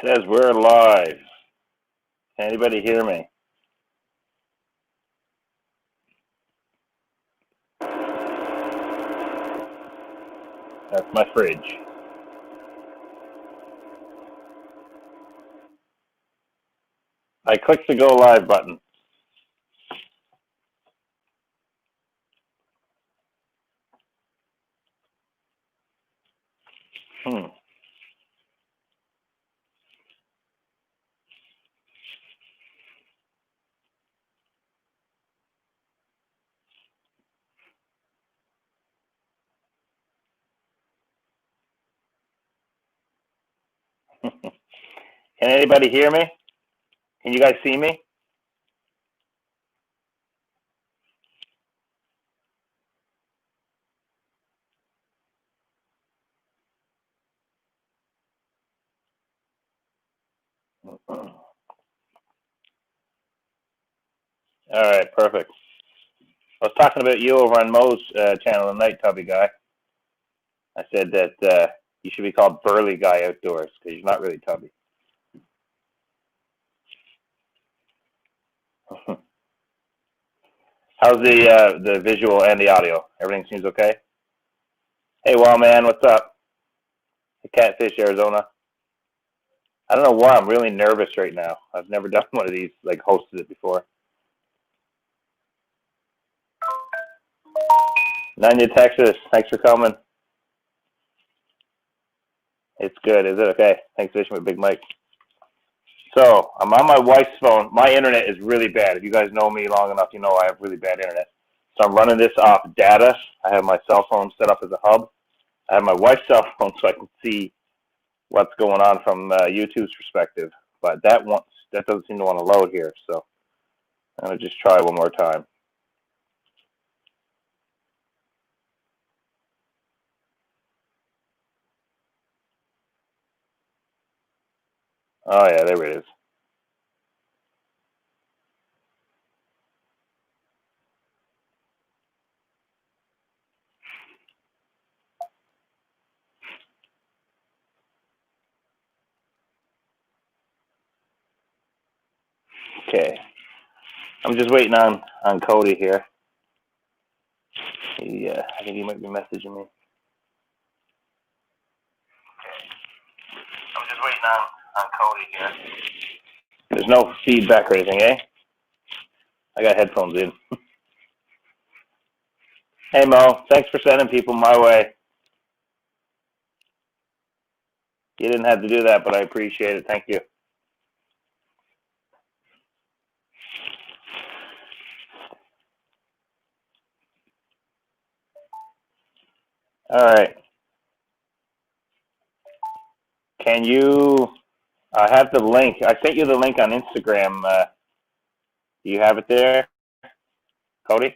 says we're live. Can anybody hear me? That's my fridge. I clicked the go live button. Can anybody hear me? Can you guys see me? All right, perfect. I was talking about you over on Mo's channel tonight, Tubby Guy. I said that you should be called Burly Guy Outdoors because you're not really tubby. How's the visual and the audio? Everything seems okay? Hey, Wild Man, what's up? Hey, Catfish, Arizona. I don't know why I'm really nervous right now. I've never done one of these, like hosted it before. Nanya, Texas, thanks for coming. It's good, is it? Okay. Thanks for fishing with Big Mike. So, I'm on my wife's phone. My internet is really bad. If you guys know me long enough, you know I have really bad internet. So I'm running this off data. I have my cell phone set up as a hub. I have my wife's cell phone so I can see what's going on from YouTube's perspective. But that doesn't seem to want to load here. So I'm going to just try one more time. Oh, yeah, there it is. Okay. I'm just waiting on Cody here. Yeah, I think he might be messaging me. I'm just waiting on Cody here. There's no feedback or anything, eh? I got headphones in. Hey, Mo, thanks for sending people my way. You didn't have to do that, but I appreciate it. Thank you. All right. Can you have the link? I sent you the link on Instagram. Do you have it there, Cody?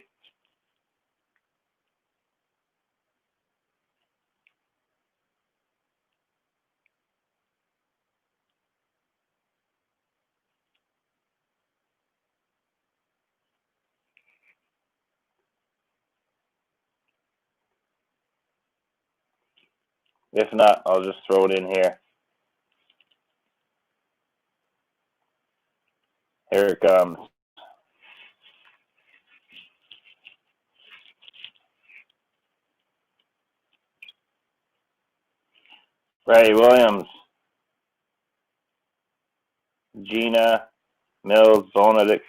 If not, I'll just throw it in here. Here it comes. Ray Williams, Gina, Mills, Bonedict,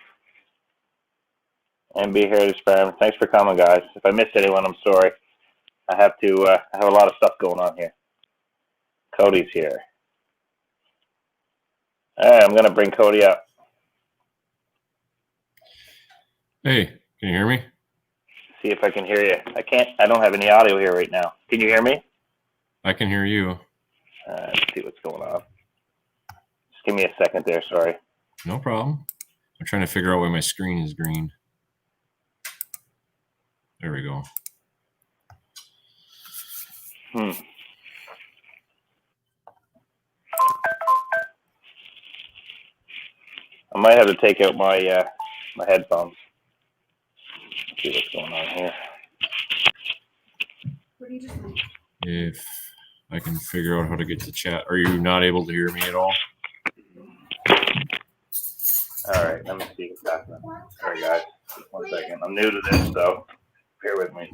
MB Heritage Farm. Thanks for coming, guys. If I missed anyone, I'm sorry. I have a lot of stuff going on here. Cody's here. All right, I'm going to bring Cody up. Hey, can you hear me? See if I can hear you. I don't have any audio here right now. Can you hear me? I can hear you. Let's see what's going on. Just give me a second there, sorry. No problem. I'm trying to figure out why my screen is green. There we go. I might have to take out my my headphones. Let's see what's going on here. If I can figure out how to get to chat. Are you not able to hear me at all? All right, let me see what's happening. All right, guys, 1 second. I'm new to this, so bear with me.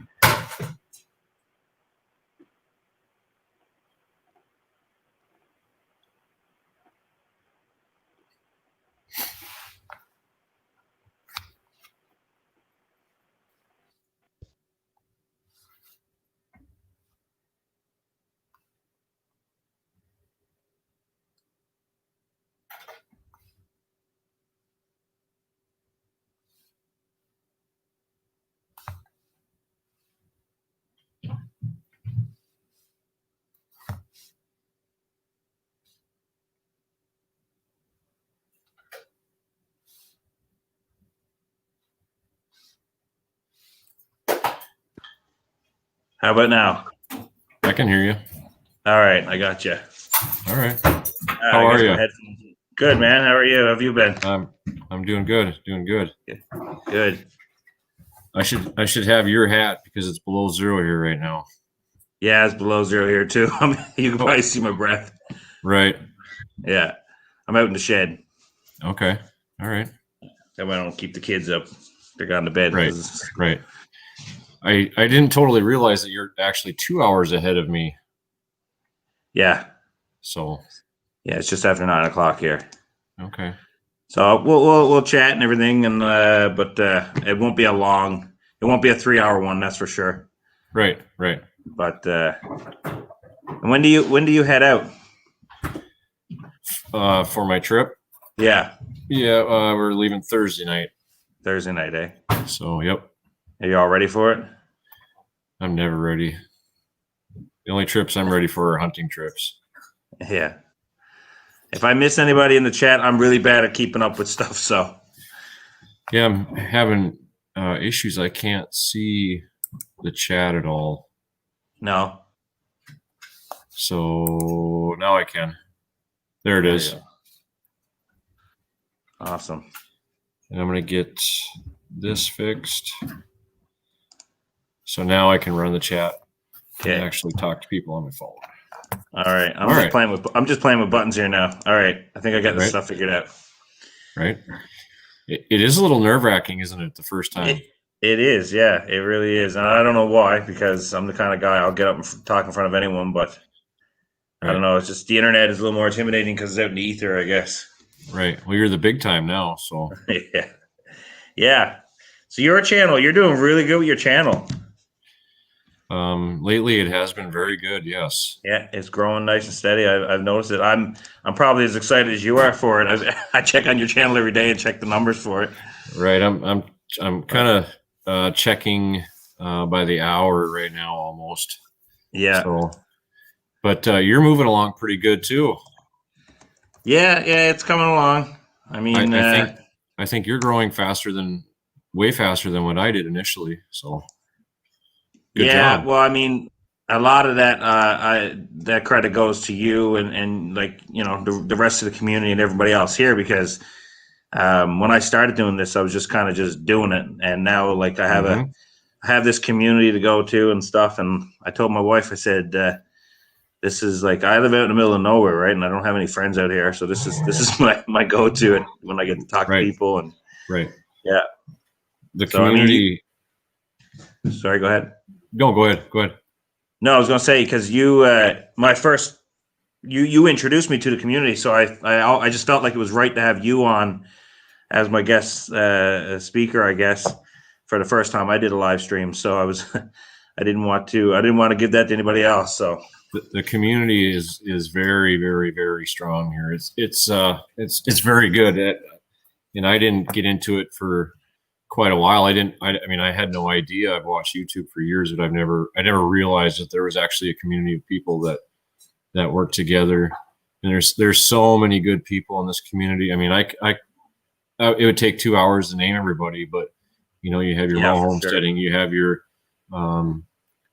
How about now? I can hear you. All right, I got you. All right. How are you? Good, man. How are you? How have you been? I'm doing good. Doing good. Good. I should have your hat because it's below zero here right now. Yeah, it's below zero here too. You can probably see my breath. Right. Yeah, I'm out in the shed. Okay. All right. That way I don't keep the kids up. They're gone to bed. Right. Right. I didn't totally realize that you're actually 2 hours ahead of me. Yeah. So. Yeah, it's just after 9 o'clock here. Okay. So we'll chat and everything, and but it won't be a 3-hour one, that's for sure. Right. Right. But and when do you head out? For my trip. Yeah. Yeah. We're leaving Thursday night. Thursday night, eh? So, yep. Are you all ready for it? I'm never ready. The only trips I'm ready for are hunting trips. Yeah. If I miss anybody in the chat, I'm really bad at keeping up with stuff. So. Yeah, I'm having issues. I can't see the chat at all. No. So now I can. There it is. Awesome. And I'm going to get this fixed. So now I can run the chat and actually talk to people on my phone. All right. I'm just playing with buttons here now. All right. I think I got this stuff figured out. Right. It is a little nerve-wracking, isn't it, the first time? It is, yeah. It really is. And I don't know why, because I'm the kind of guy I'll get up and talk in front of anyone, but I don't know. It's just the internet is a little more intimidating because it's out in the ether, I guess. Right. Well, you're the big time now, so. Yeah. Yeah. So your channel, you're doing really good with your channel. Lately it has been very good. Yes. Yeah, it's growing nice and steady. I've noticed it. I'm probably as excited as you are for it. I check on your channel every day and check the numbers for it. Right. I'm kind of checking by the hour right now almost. Yeah. So, but you're moving along pretty good too. Yeah, it's coming along. I mean, I think you're growing way faster than what I did initially. So. Good job. Well, I mean, a lot of that that credit goes to you and like, you know, the rest of the community and everybody else here, because when I started doing this, I was just kind of just doing it, and now like I have this community to go to and stuff. And I told my wife, I said, this is like, I live out in the middle of nowhere, right? And I don't have any friends out here, so this is my go-to when I get to talk to people. And yeah, the community. Sorry, go ahead. No, go ahead. No, I was going to say, because you introduced me to the community, so I just felt like it was right to have you on as my guest speaker, I guess, for the first time I did a live stream. So I didn't want to give that to anybody else. So the community is very, very, very strong here. It's very good. And I didn't get into it for quite a while. I mean, I had no idea. I've watched YouTube for years, but I never realized that there was actually a community of people that work together. And there's so many good people in this community. I mean, it would take 2 hours to name everybody, but you know, you have your Mo Homesteading, you have your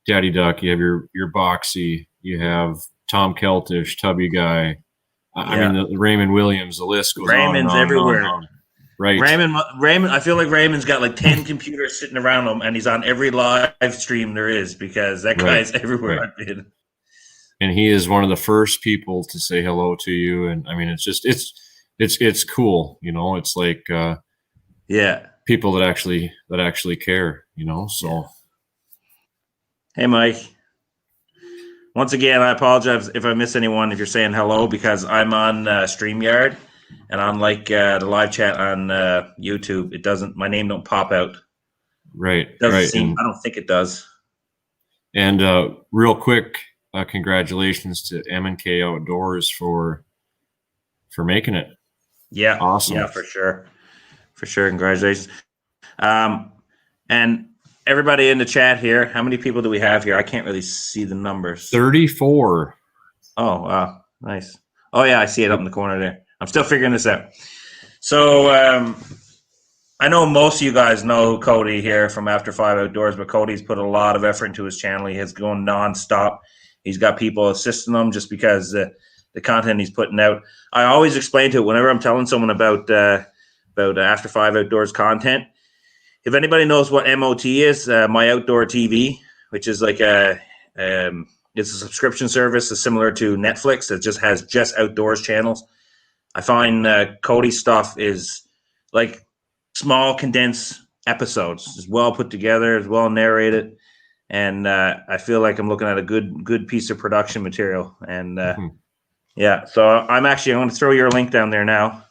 Daddy Duck, you have your Boxy, you have Tom Keltish, Tubby Guy. I mean, the Raymond Williams. The list goes Raymond's on and everywhere. On and on. Right. Raymond. I feel like Raymond's got like 10 computers sitting around him, and he's on every live stream there is, because that guy's everywhere. I've been. And he is one of the first people to say hello to you. And I mean, it's it's cool, you know. It's like Yeah. people that actually care, you know. So Hey, Mike. Once again, I apologize if I miss anyone if you're saying hello, because I'm on StreamYard, and unlike the live chat on YouTube, it doesn't. My name don't pop out. right, Doesn't right. seem. I don't think it does. And real quick, congratulations to M&K Outdoors for making it. Yeah. Awesome. Yeah, for sure. For sure. Congratulations. And everybody in the chat here, how many people do we have here? I can't really see the numbers. 34. Oh, wow. Nice. Oh, yeah, I see it up in the corner there. I'm still figuring this out. So I know most of you guys know Cody here from After 5 Outdoors, but Cody's put a lot of effort into his channel. He has gone nonstop. He's got people assisting him just because the content he's putting out. I always explain to it whenever I'm telling someone about After 5 Outdoors content. If anybody knows what MOT is, My Outdoor TV, which is like it's a subscription service, is similar to Netflix. That just has just outdoors channels. I find Cody's stuff is like small, condensed episodes. It's well put together, it's well narrated, and I feel like I'm looking at a good piece of production material. And yeah, so I'm going to throw your link down there now.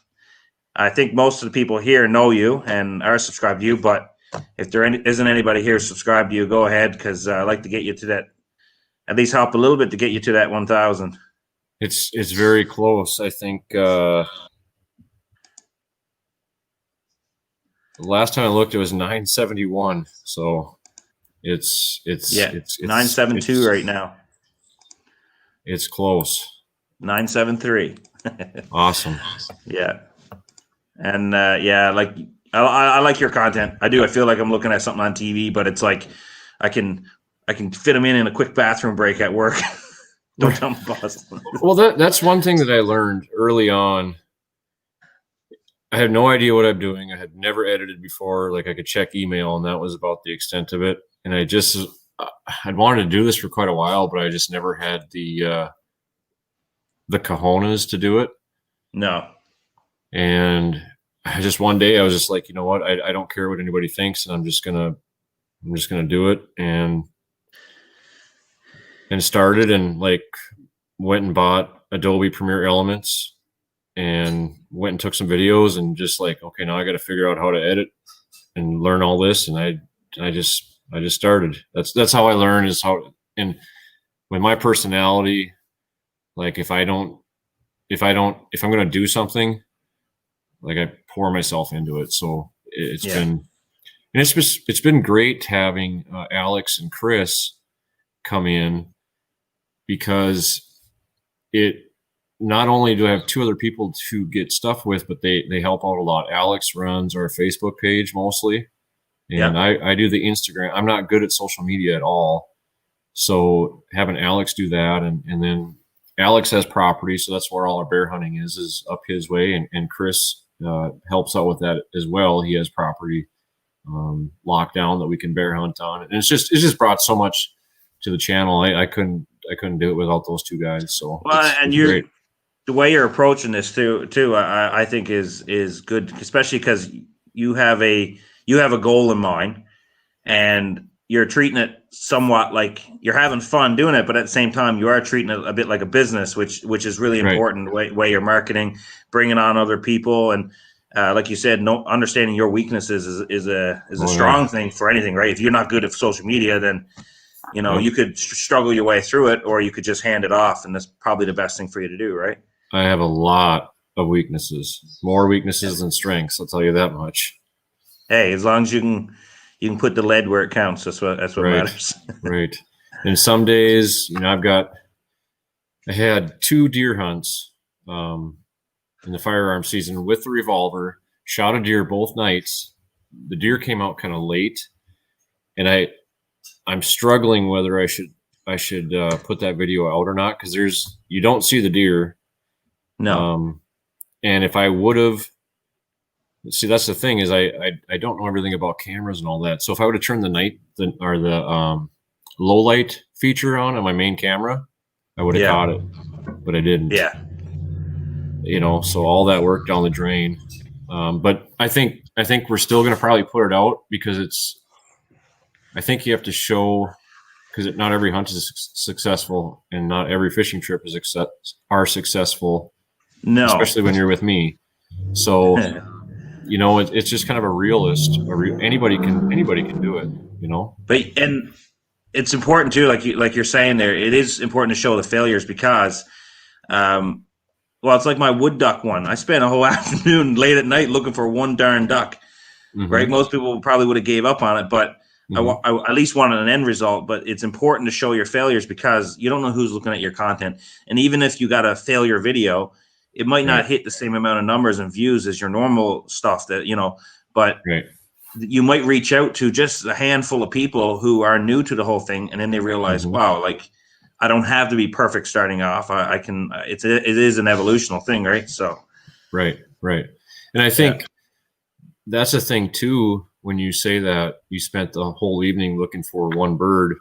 I think most of the people here know you and are subscribed to you, but if there isn't anybody here subscribed to you, go ahead, because I like to get you to that, at least help a little bit to get you to that 1,000. It's very close. I think the last time I looked, it was 971. So it's 972 right now. It's close. 973. Awesome. Yeah. And yeah, like I like your content. I do. I feel like I'm looking at something on TV, but it's like I can fit them in a quick bathroom break at work. Don't tell me, boss. Well, that's one thing that I learned early on. I had no idea what I'm doing. I had never edited before. Like I could check email, and that was about the extent of it. And I'd wanted to do this for quite a while, but I just never had the cojones to do it. No. And I just one day I was just like, you know what? I don't care what anybody thinks, and I'm just gonna do it. And started, and like went and bought Adobe Premiere Elements and went and took some videos, and just like, okay, now I got to figure out how to edit and learn all this. And I just started. That's how I learn, is how, and with my personality, like if I'm going to do something, like I pour myself into it. So it's been great having Alex and Chris come in, because it not only do I have two other people to get stuff with, but they help out a lot. Alex runs our Facebook page mostly, and I do the Instagram. I'm not good at social media at all, so having Alex do that, and then Alex has property, so that's where all our bear hunting is up his way, and Chris helps out with that as well. He has property locked down that we can bear hunt on, and it's just brought so much to the channel. I couldn't do it without those two guys. So and great. The way you're approaching this too, I think is good, especially because you have a goal in mind, and you're treating it somewhat like you're having fun doing it, but at the same time you are treating it a bit like a business, which is really important. The way you're marketing, bringing on other people, and like you said, understanding your weaknesses is a strong thing for anything, right? If you're not good at social media, then you could struggle your way through it, or you could just hand it off, and that's probably the best thing for you to do, right? I have a lot of weaknesses, more weaknesses than strengths. I'll tell you that much. Hey, as long as you can put the lead where it counts, that's what matters. Right. And some days, I had 2 deer hunts in the firearm season with the revolver, shot a deer both nights. The deer came out kind of late, and I'm struggling whether I should put that video out or not, because you don't see the deer. No. And if I would have, see, that's the thing, is I don't know everything about cameras and all that. So if I would have turned the low light feature on my main camera, I would have caught it, but I didn't. Yeah. so all that work down the drain. But I think we're still going to probably put it out because I think you have to show, because not every hunt is successful and not every fishing trip are successful. No, especially when you're with me. So, it's just kind of a realist. Anybody can do it, But and it's important too, like you're saying there. It is important to show the failures because, it's like my wood duck one. I spent a whole afternoon late at night looking for one darn duck. Mm-hmm. Right? Most people probably would have gave up on it, but I at least wanted an end result. But it's important to show your failures because you don't know who's looking at your content, and even if you got a failure video, it might not hit the same amount of numbers and views as your normal stuff but you might reach out to just a handful of people who are new to the whole thing. And then they realize, wow, like I don't have to be perfect starting off. I can, it is an evolutional thing. Right. So. Right. And I think that's the thing too, when you say that you spent the whole evening looking for one bird,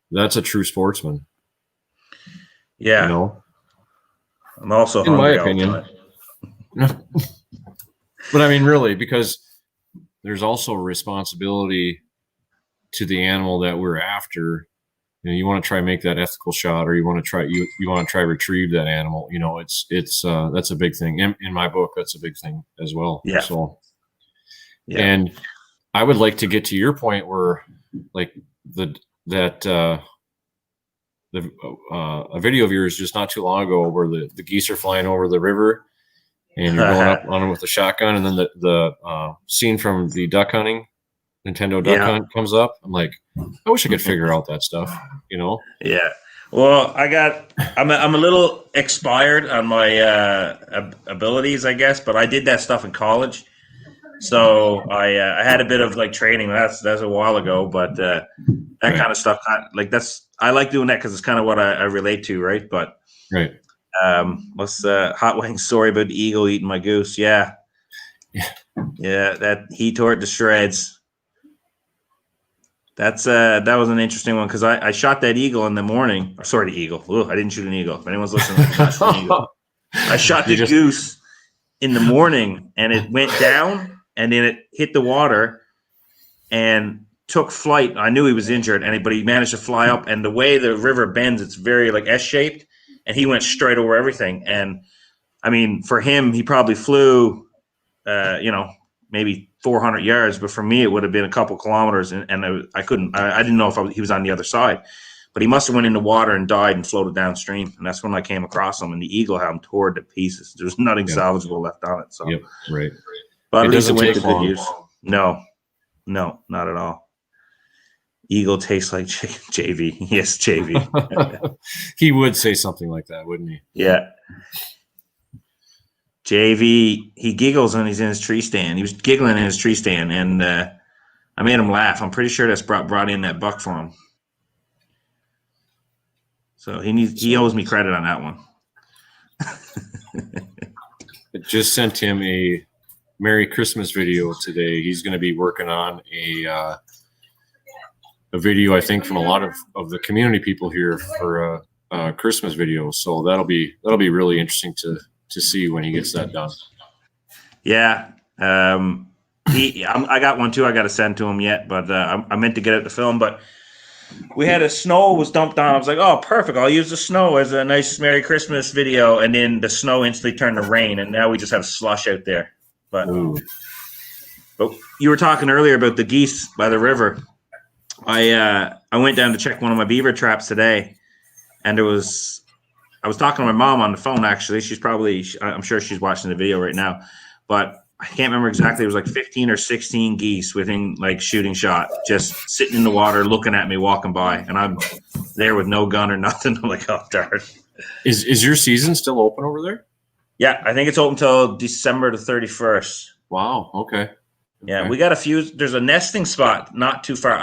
that's a true sportsman. Yeah. I'm also, in my opinion, but I mean, really, because there's also a responsibility to the animal that we're after. You want to try and make that ethical shot, or you want to try retrieve that animal. It's that's a big thing in my book. That's a big thing as well. Yeah. So, and I would like to get to your point where, like a video of yours just not too long ago where the geese are flying over the river and you're going up on them with a shotgun, and then the scene from the duck hunting, Nintendo duck hunt comes up. I'm like, I wish I could figure out that stuff, Yeah. Well, I'm a little expired on my abilities, I guess, but I did that stuff in college. So I had a bit of like training. That's a while ago, but that kind of stuff, I like doing that because it's kind of what I relate to, right? But what's Hot Wings story about the eagle eating my goose? Yeah, that he tore it to shreds. That was an interesting one because I shot that eagle in the morning. Sorry, the eagle. Ooh, I didn't shoot an eagle. If anyone's listening, I shot the goose in the morning, and it went down, and then it hit the water, and took flight. I knew he was injured, but he managed to fly up. And the way the river bends, it's very like S-shaped, and he went straight over everything. And I mean, for him, he probably flew, maybe 400 yards, but for me, it would have been a couple kilometers. And I didn't know if he was on the other side, but he must have went in the water and died and floated downstream. And that's when I came across him, and the eagle had him torn to pieces. There's nothing salvageable left on it. So, but at least it went to good use. No, not at all. Eagle tastes like JV. Yes, JV. He would say something like that, wouldn't he? Yeah. JV, he giggles when he's in his tree stand. He was giggling in his tree stand, and I made him laugh. I'm pretty sure that's brought in that buck for him. So he owes me credit on that one. I just sent him a Merry Christmas video today. He's going to be working on a video, I think, from a lot of the community people here for a Christmas video. So that'll be really interesting to see when he gets that done. Yeah. I got one too. I got to send to him yet, but I meant to get it to film, but we had snow was dumped on. I was like, oh, perfect. I'll use the snow as a nice Merry Christmas video. And then the snow instantly turned to rain, and now we just have slush out there. But you were talking earlier about the geese by the river. I went down to check one of my beaver traps today, and I was talking to my mom on the phone, actually. I'm sure she's watching the video right now, but I can't remember exactly. It was like 15 or 16 geese within like shooting shot, just sitting in the water, looking at me, walking by. And I'm there with no gun or nothing. I'm like, oh, darn. Is your season still open over there? Yeah, I think it's open until December the 31st. Wow. Okay. Yeah, we got a few. There's a nesting spot not too far.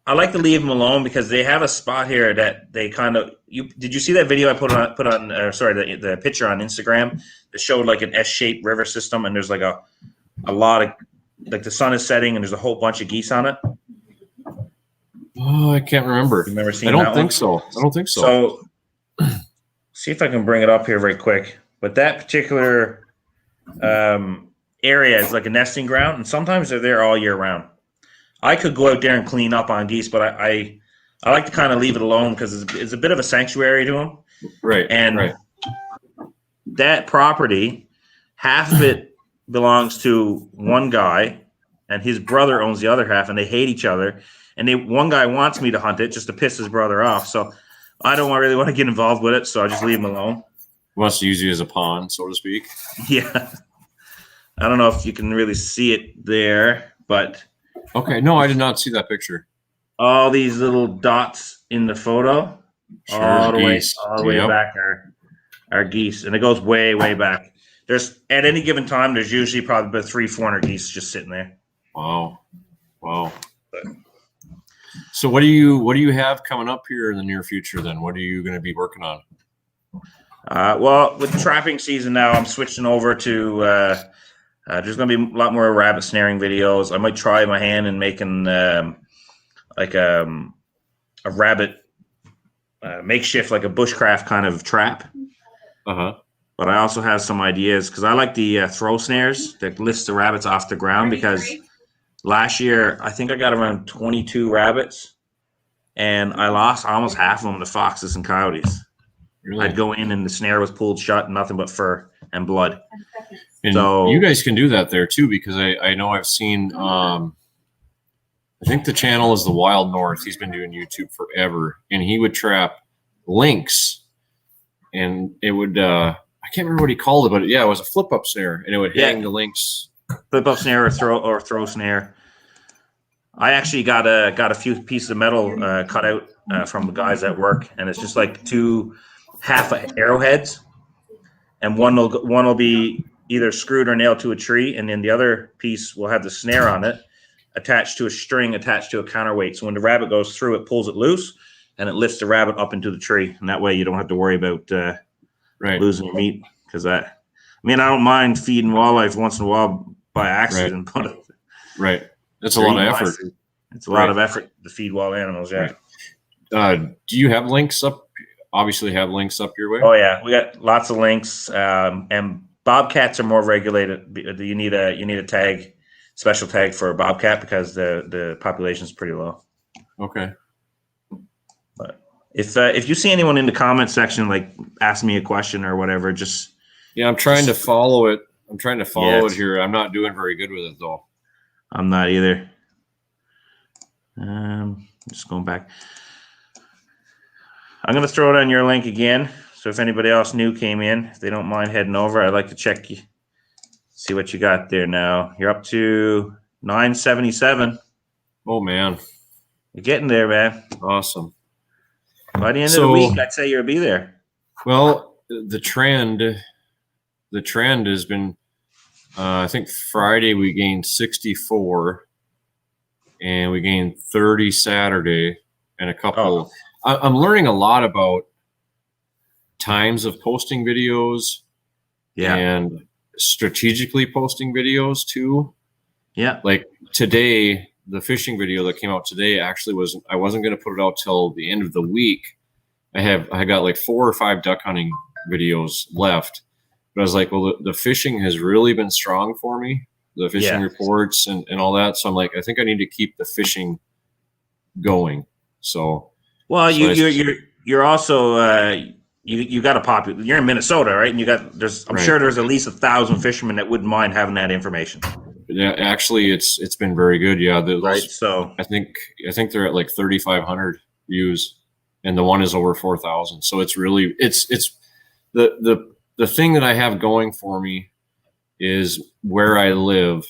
I like to leave them alone because they have a spot here that they kind of. Did you see that video I put on? The picture on Instagram that showed like an S-shaped river system, and there's like a lot of like the sun is setting and there's a whole bunch of geese on it. Oh, I can't remember. You remember seeing? I don't think so. So see if I can bring it up here very quick. but that particular area is like a nesting ground, and sometimes they're there all year round. I could go out there and clean up on geese, but I like to kind of leave it alone because it's a bit of a sanctuary to them. Right. And right. that property, half of it belongs to one guy, and his brother owns the other half, and they hate each other. And one guy wants me to hunt it just to piss his brother off. So I don't really want to get involved with it, so I just leave him alone. Wants to use you as a pawn, so to speak. Yeah. I don't know if you can really see it there, but Okay. No, I did not see that picture. all these little dots in the photo, Sure, all the geese. way Yep. back are geese, and it goes way, way back. There's at any given time, there's usually probably about 300-400 geese just sitting there. Wow. So what do you have coming up here in the near future then? What are you going to be working on? Well, with trapping season now, I'm switching over to. There's going to be a lot more rabbit snaring videos. I might try my hand in making like a rabbit makeshift, like a bushcraft kind of trap. Uh-huh. But I also have some ideas because I like the throw snares that lifts the rabbits off the ground. Because last year I think I got around 22 rabbits, and I lost almost half of them to foxes and coyotes. Really? I'd go in and the snare was pulled shut, nothing but fur and blood. And So- you guys can do that there too, because I know I've seen I think the channel is the Wild North. He's been doing YouTube forever, and he would trap lynx, and it would I can't remember what he called it, but yeah, it was a flip up snare, and it would hang the lynx. Flip up snare or throw snare. I actually got a few pieces of metal cut out from the guys at work, and it's just like two half arrowheads, and one will be either screwed or nailed to a tree, and then the other piece will have the snare on it attached to a string attached to a counterweight. So when the rabbit goes through, it pulls it loose, and it lifts the rabbit up into the tree, and that way you don't have to worry about losing your meat. Because I don't mind feeding wildlife once in a while by accident, but Right. That's a lot of effort. It's a lot of effort to feed wild animals. Yeah. Do you have links up? Obviously, have links up your way. Oh yeah, we got lots of links, and bobcats are more regulated. You need a tag, special tag for a bobcat because the population is pretty low. Okay. But if you see anyone in the comment section, like ask me a question or whatever, just I'm trying to follow it. I'm trying to follow Yes. it here. I'm not doing very good with it though. I'm not either. Just going back. I'm going to throw it on your link again. So if anybody else new came in, if they don't mind heading over, I'd like to check you, see what you got there now. You're up to 977. Oh man, You're getting there, man. awesome. By the end of So- the week, I'd say you'll be there. Well, the trend has been. I think Friday we gained 64, and we gained 30 Saturday, and a couple. I'm learning a lot about times of posting videos Yeah. and strategically posting videos too. Yeah. Like today, the fishing video that came out today actually I wasn't going to put it out till the end of the week. I got like 4 or 5 duck hunting videos left, but I was like, well, the fishing has really been strong for me, the fishing Yeah. reports and all that. So I'm like, I think I need to keep the fishing going. So, Well, So you're also you got a popular. You're in Minnesota, right? And I'm Right. sure there's at least 1,000 fishermen that wouldn't mind having that information, yeah, actually it's been very good. Yeah. right? So I think they're at like 3,500 views, and the one is over 4,000. So it's really it's the thing that I have going for me is where I live.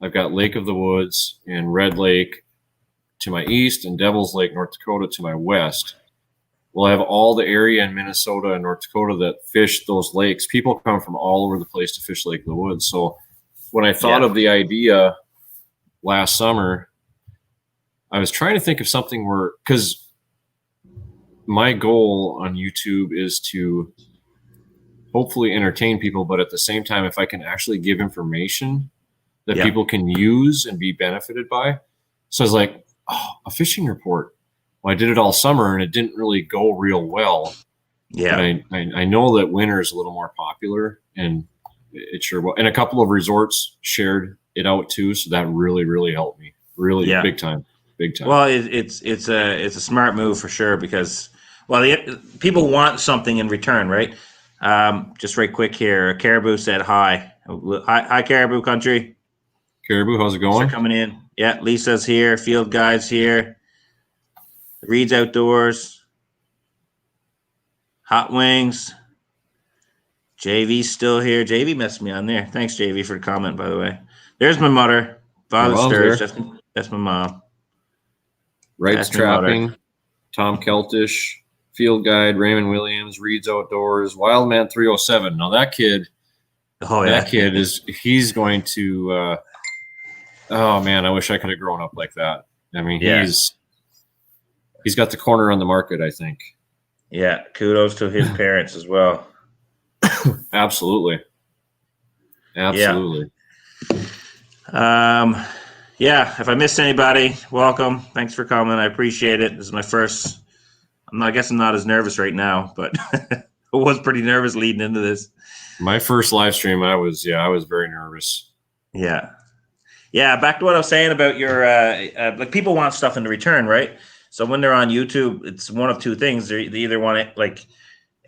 I've got Lake of the Woods and Red Lake to my east and Devil's Lake, North Dakota to my west. Well, I have all the area in Minnesota and North Dakota that fish those lakes. People come from all over the place to fish Lake of the Woods. So when I thought of the idea last summer, I was trying to think of something because my goal on YouTube is to hopefully entertain people, but at the same time, if I can actually give information that people can use and be benefited by. So I was like, a fishing report. Well, I did it all summer and it didn't really go real well. Yeah. I know that winter is a little more popular, and it sure will. And a couple of resorts shared it out too, so that really helped me. Really Yeah. big time. Well, it's a smart move for sure because people want something in return, right? Just right quick here, Caribou said hi. Hi, Caribou Country. Caribou, how's it Thanks for going? coming in. Yeah, Lisa's here. Field Guide's here. Reed's Outdoors. Hot Wings. JV's still here. JV messed me on there. Thanks, JV, for the comment, by the way. There's my mother. Father Your mom's Stirs. there. That's my mom. Wright's That's my mother. Trapping, Tom Keltish, Field Guide, Raymond Williams, Reed's Outdoors, Wildman 307. Now that kid, he's going to. Oh man, I wish I could have grown up like that. I mean, he's got the corner on the market, I think. Yeah, kudos to his parents as well. Absolutely. Yeah. If I missed anybody, welcome. Thanks for coming. I appreciate it. This is my first. I guess I'm not as nervous right now, but I was pretty nervous leading into this. My first live stream, I was very nervous. Yeah. Back to what I was saying about your like people want stuff in return, right? So when they're on YouTube, it's one of two things. They either want it like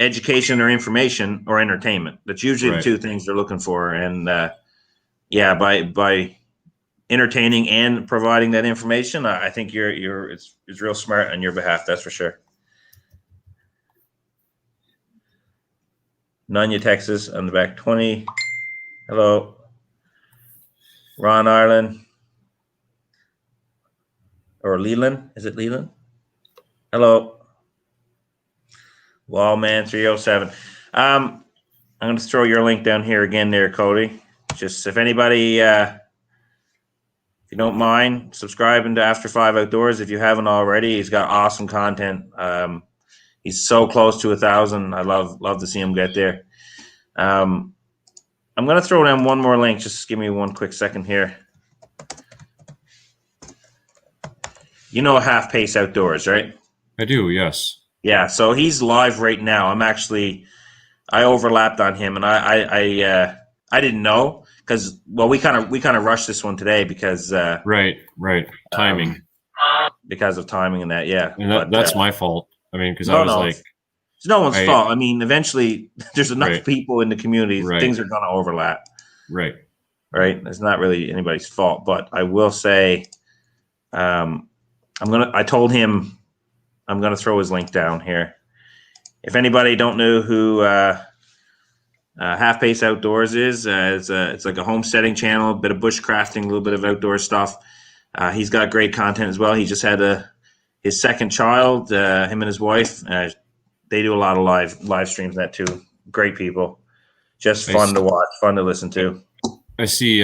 education or information or entertainment. That's usually the two things they're looking for. And by entertaining and providing that information, I think it's real smart on your behalf. That's for sure. Nunya, Texas, on the back 20. Hello. Ron Ireland. Or Leland. Is it Leland? Hello. Wallman 307. I'm going to throw your link down here again there, Cody. Just if anybody, if you don't mind, subscribing to After 5 Outdoors if you haven't already. He's got awesome content. He's so close to 1,000. I love to see him get there. I'm going to throw down one more link. Just give me one quick second here. You know Half Pace Outdoors, right? I do, yes. Yeah, so he's live right now. I overlapped on him, and I didn't know because we kind of rushed this one today because right timing because of timing and that, yeah. And that's my fault. I mean, because I was like, it's no one's fault. I mean, eventually there's enough people in the community, things are going to overlap. Right. It's not really anybody's fault, but I will say, I told him I'm going to throw his link down here. If anybody don't know who Half Pace Outdoors is, it's like a homesteading channel, a bit of bushcrafting, a little bit of outdoor stuff. He's got great content as well. He just had his second child, him and his wife. They do a lot of live streams that too. Great people. Just fun to watch, fun to listen to. I see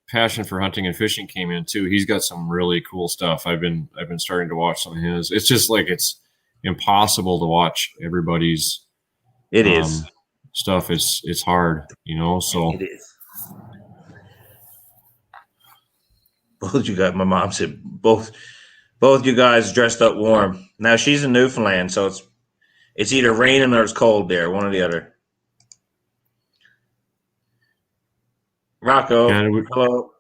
Passion for Hunting and Fishing came in too. He's got some really cool stuff. I've been starting to watch some of his. It's just like it's impossible to watch everybody's stuff. It's hard, so it is. Both you guys, my mom said both you guys dressed up warm. Now she's in Newfoundland, so it's either raining or it's cold there, one or the other. Rocco, hello.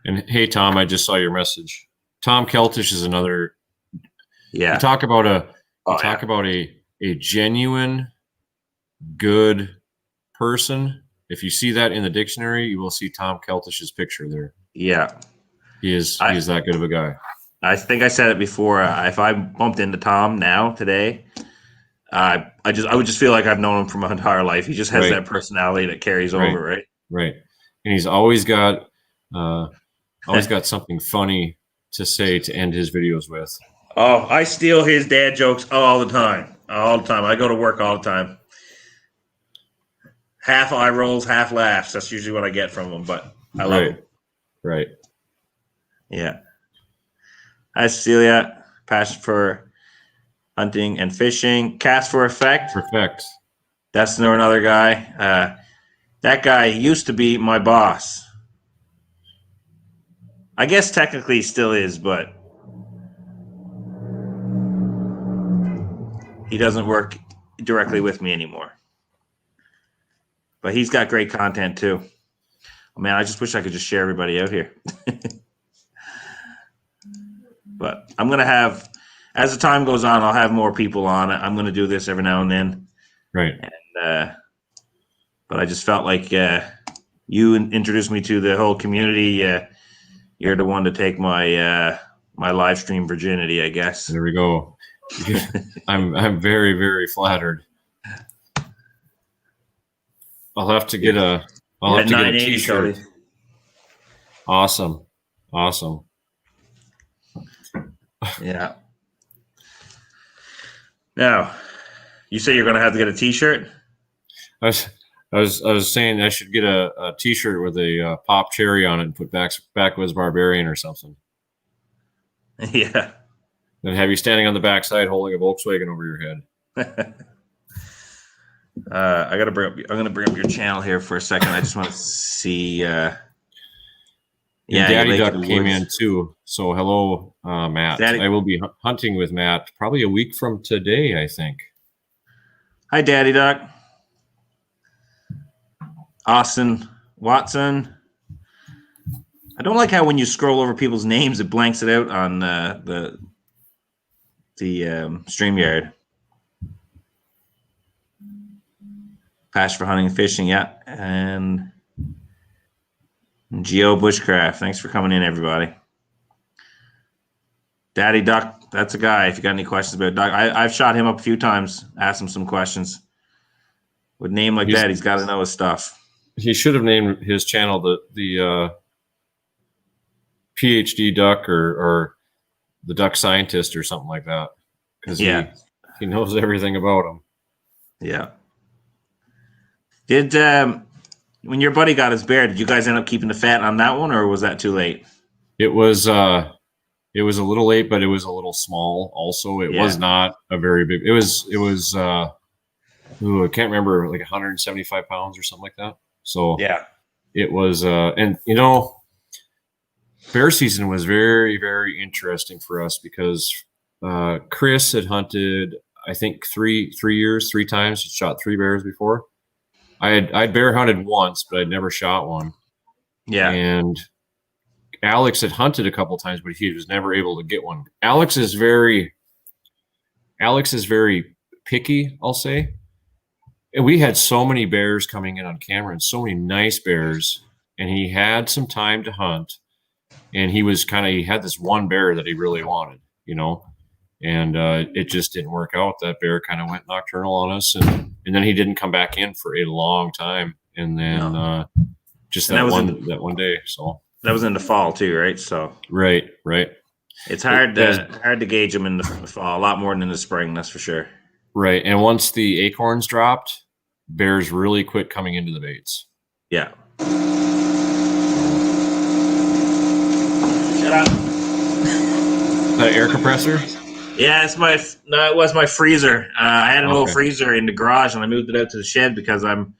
And hey, Tom, I just saw your message. Tom Keltish is another. Yeah. You talk about a genuine, good person. If you see that in the dictionary, you will see Tom Keltish's picture there. Yeah. He is that good of a guy. I think I said it before. If I bumped into Tom today, I would just feel like I've known him for my entire life. He just has that personality that carries over, right? Right. And he's always got something funny to say to end his videos with. Oh, I steal his dad jokes all the time. I go to work all the time. Half eye rolls, half laughs. That's usually what I get from him, but I love him. Right. Yeah. Hi, Cecilia. Passion for Hunting and Fishing. Cast for Effect. Perfect. That's another guy. That guy used to be my boss. I guess technically he still is, but he doesn't work directly with me anymore. But he's got great content too. Oh, man, I just wish I could just share everybody out here. But I'm going to have, as the time goes on, I'll have more people on. I'm going to do this every now and then. Right. And, but I just felt like you introduced me to the whole community. You're the one to take my my live stream virginity, I guess. There we go. I'm very, very flattered. I'll have to get a t-shirt. Cody. Awesome. Yeah. Now, you say you're going to have to get a t-shirt? I was saying I should get a t-shirt with a pop cherry on it and put Backwoods Barbarian or something. Yeah. Then have you standing on the backside holding a Volkswagen over your head. I'm gonna bring up your channel here for a second. I just want to see. Yeah, Daddy Duck came in too. So hello, Matt. Daddy. I will be hunting with Matt probably a week from today, I think. Hi, Daddy Duck. Austin Watson. I don't like how when you scroll over people's names, it blanks it out on the StreamYard. Passion for hunting and fishing, yeah. And Geo Bushcraft. Thanks for coming in, everybody. Daddy Duck, that's a guy. If you got any questions about Duck, I've shot him up a few times, asked him some questions. With a name like that, he's got to know his stuff. He should have named his channel the PhD Duck or the Duck Scientist or something like that, because he knows everything about them. Yeah. Did when your buddy got his bear, did you guys end up keeping the fat on that one, or was that too late? It was a little late, but it was a little small. Also, it was not a very big. It was. I can't remember, like 175 pounds or something like that. So yeah, it was. And bear season was very, very interesting for us because Chris had hunted, I think 3 times. He shot 3 bears before. I'd bear hunted once, but I'd never shot one. Yeah. And Alex had hunted a couple times, but he was never able to get one. Alex is very picky, I'll say. And we had so many bears coming in on camera and so many nice bears, and he had some time to hunt. And he had this one bear that he really wanted, and it just didn't work out. That bear kind of went nocturnal on us, and then he didn't come back in for a long time. And then that one day. So that was in the fall too, right? So right. It's hard to gauge them in the fall, a lot more than in the spring, that's for sure. Right, and once the acorns dropped, bears really quit coming into the baits. Yeah. Shut up. That air compressor? Yeah, it was my freezer. I had an old freezer in the garage, and I moved it out to the shed because I'm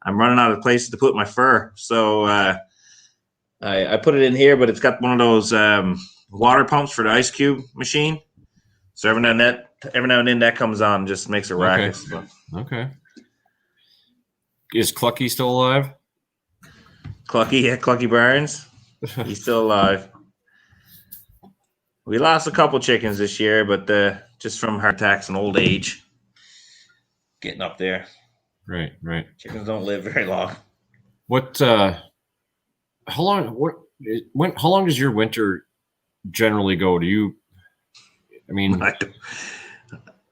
running out of places to put my fur. So I put it in here, but it's got one of those water pumps for the ice cube machine. So every now and then that comes on, and just makes a racket. Okay. Is Clucky still alive? Clucky Burns. He's still alive. We lost a couple chickens this year, but just from heart attacks and old age. Getting up there. Right. Chickens don't live very long. How long does your winter generally go?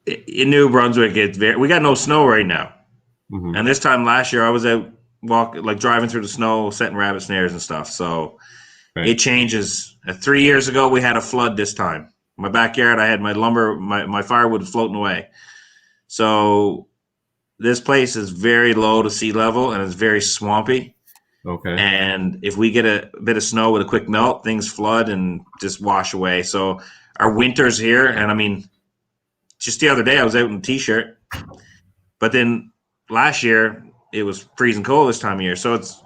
In New Brunswick, we got no snow right now. Mm-hmm. And this time last year, I was out driving through the snow, setting rabbit snares and stuff. So It changes. 3 years ago, we had a flood this time. In my backyard, I had my lumber, my firewood floating away. So this place is very low to sea level, and it's very swampy. Okay. And if we get a bit of snow with a quick melt, things flood and just wash away. So our winter's here, and just the other day I was out in a t-shirt, but then last year it was freezing cold this time of year. So it's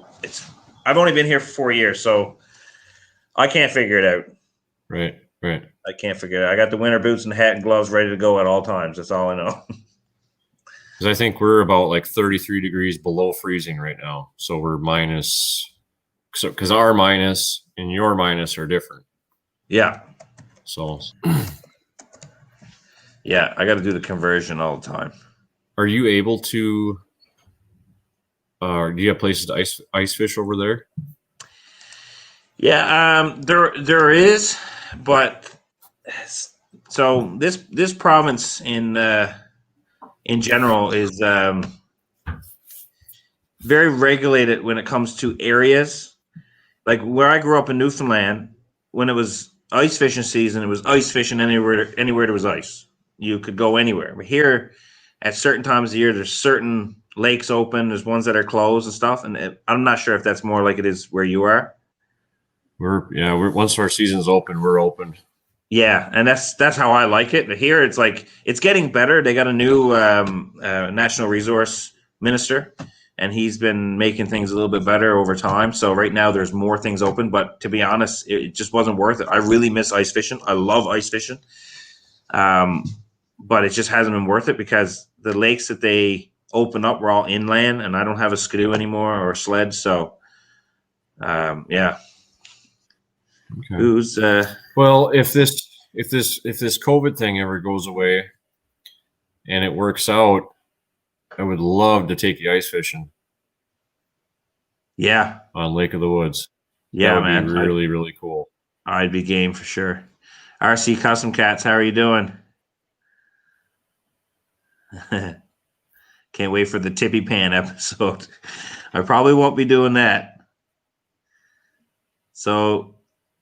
I've only been here for 4 years, so I can't figure it out. Right. Right. I can't figure it out. I got the winter boots and hat and gloves ready to go at all times. That's all I know. Because I think we're about like 33 degrees below freezing right now. So we're minus. So because our minus and your minus are different. Yeah. So Yeah, I got to do the conversion all the time. are you able to? Do you have places to ice fish over there? Yeah, there is, but so this province in general is very regulated when it comes to areas. Like where I grew up in Newfoundland, when it was ice fishing season, it was ice fishing anywhere there was ice. You could go anywhere. But here, at certain times of the year, there's certain lakes open. There's ones that are closed and stuff. And I'm not sure if that's more like it is where you are. We're once our season's open, we're open. Yeah, and that's how I like it. But here, it's like it's getting better. They got a new national resource minister, and he's been making things a little bit better over time. So right now, there's more things open. But to be honest, it just wasn't worth it. I really miss ice fishing. I love ice fishing, but it just hasn't been worth it because the lakes that they open up were all inland, and I don't have a skidoo anymore or a sled. So, yeah. Okay. Who's Well, if this COVID thing ever goes away and it works out, I would love to take you ice fishing yeah, on Lake of the Woods. yeah, That would man. be really, really cool. I'd be game for sure. RC Custom Cats, how are you doing? Can't wait for the Tippy Pan episode. I probably won't be doing that. So,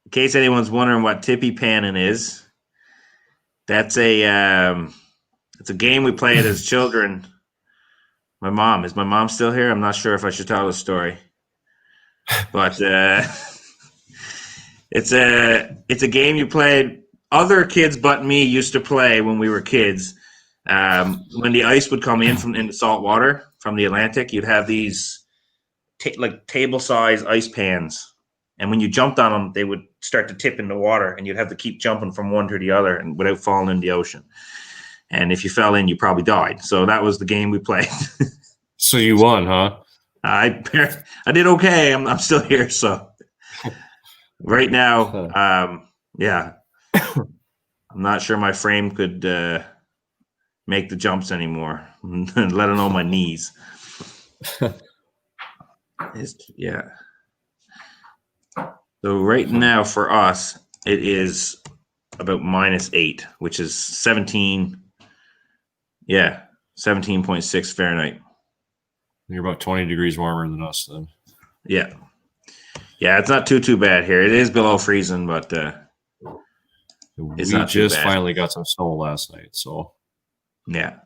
in case anyone's wondering what Tippy Panning is, that's it's a game we played as children. Is my mom still here? I'm not sure if I should tell the story, but it's a game you played. Other kids but me used to play when we were kids. When the ice would come in the salt water from the Atlantic, you'd have these like table size ice pans, and when you jumped on them, they would start to tip in the water, and you'd have to keep jumping from one to the other and without falling in the ocean. And if you fell in, you probably died. So that was the game we played. So you won, huh? I did okay. I'm still here. So right now, yeah, I'm not sure my frame could make the jumps anymore, let alone my knees. Yeah. So right now for us, it is about -8, which is 17. Yeah, 17.6 Fahrenheit. You're about 20 degrees warmer than us then. Yeah. Yeah, it's not too bad here. It is below freezing, but it's we not too just bad. finally got some snow last night, so Yeah.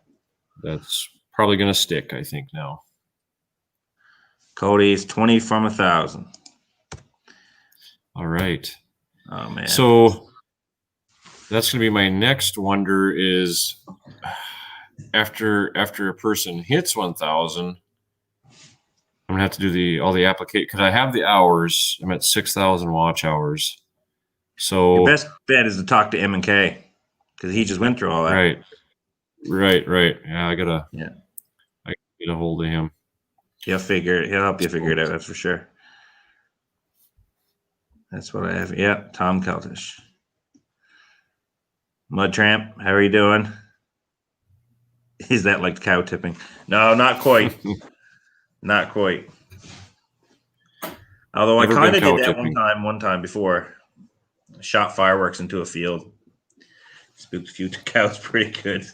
that's probably going to stick, I think, now. Cody's 20 from 1,000. All right. Oh man. So that's going to be my next wonder is after a person hits 1,000, I'm going to have to do all the application because I have the hours. I'm at 6,000 watch hours. So your best bet is to talk to M&K because he just went through all that. Right. Yeah, I get a hold of him. He'll help you figure it out. That's for sure. That's what I have. Yeah, Tom Keltish. Mud Tramp, how are you doing? Is that like cow tipping? No, not quite. Not quite. Although Never I kind been of cow did that tipping. one time before. I shot fireworks into a field. Spooked a few cows pretty good.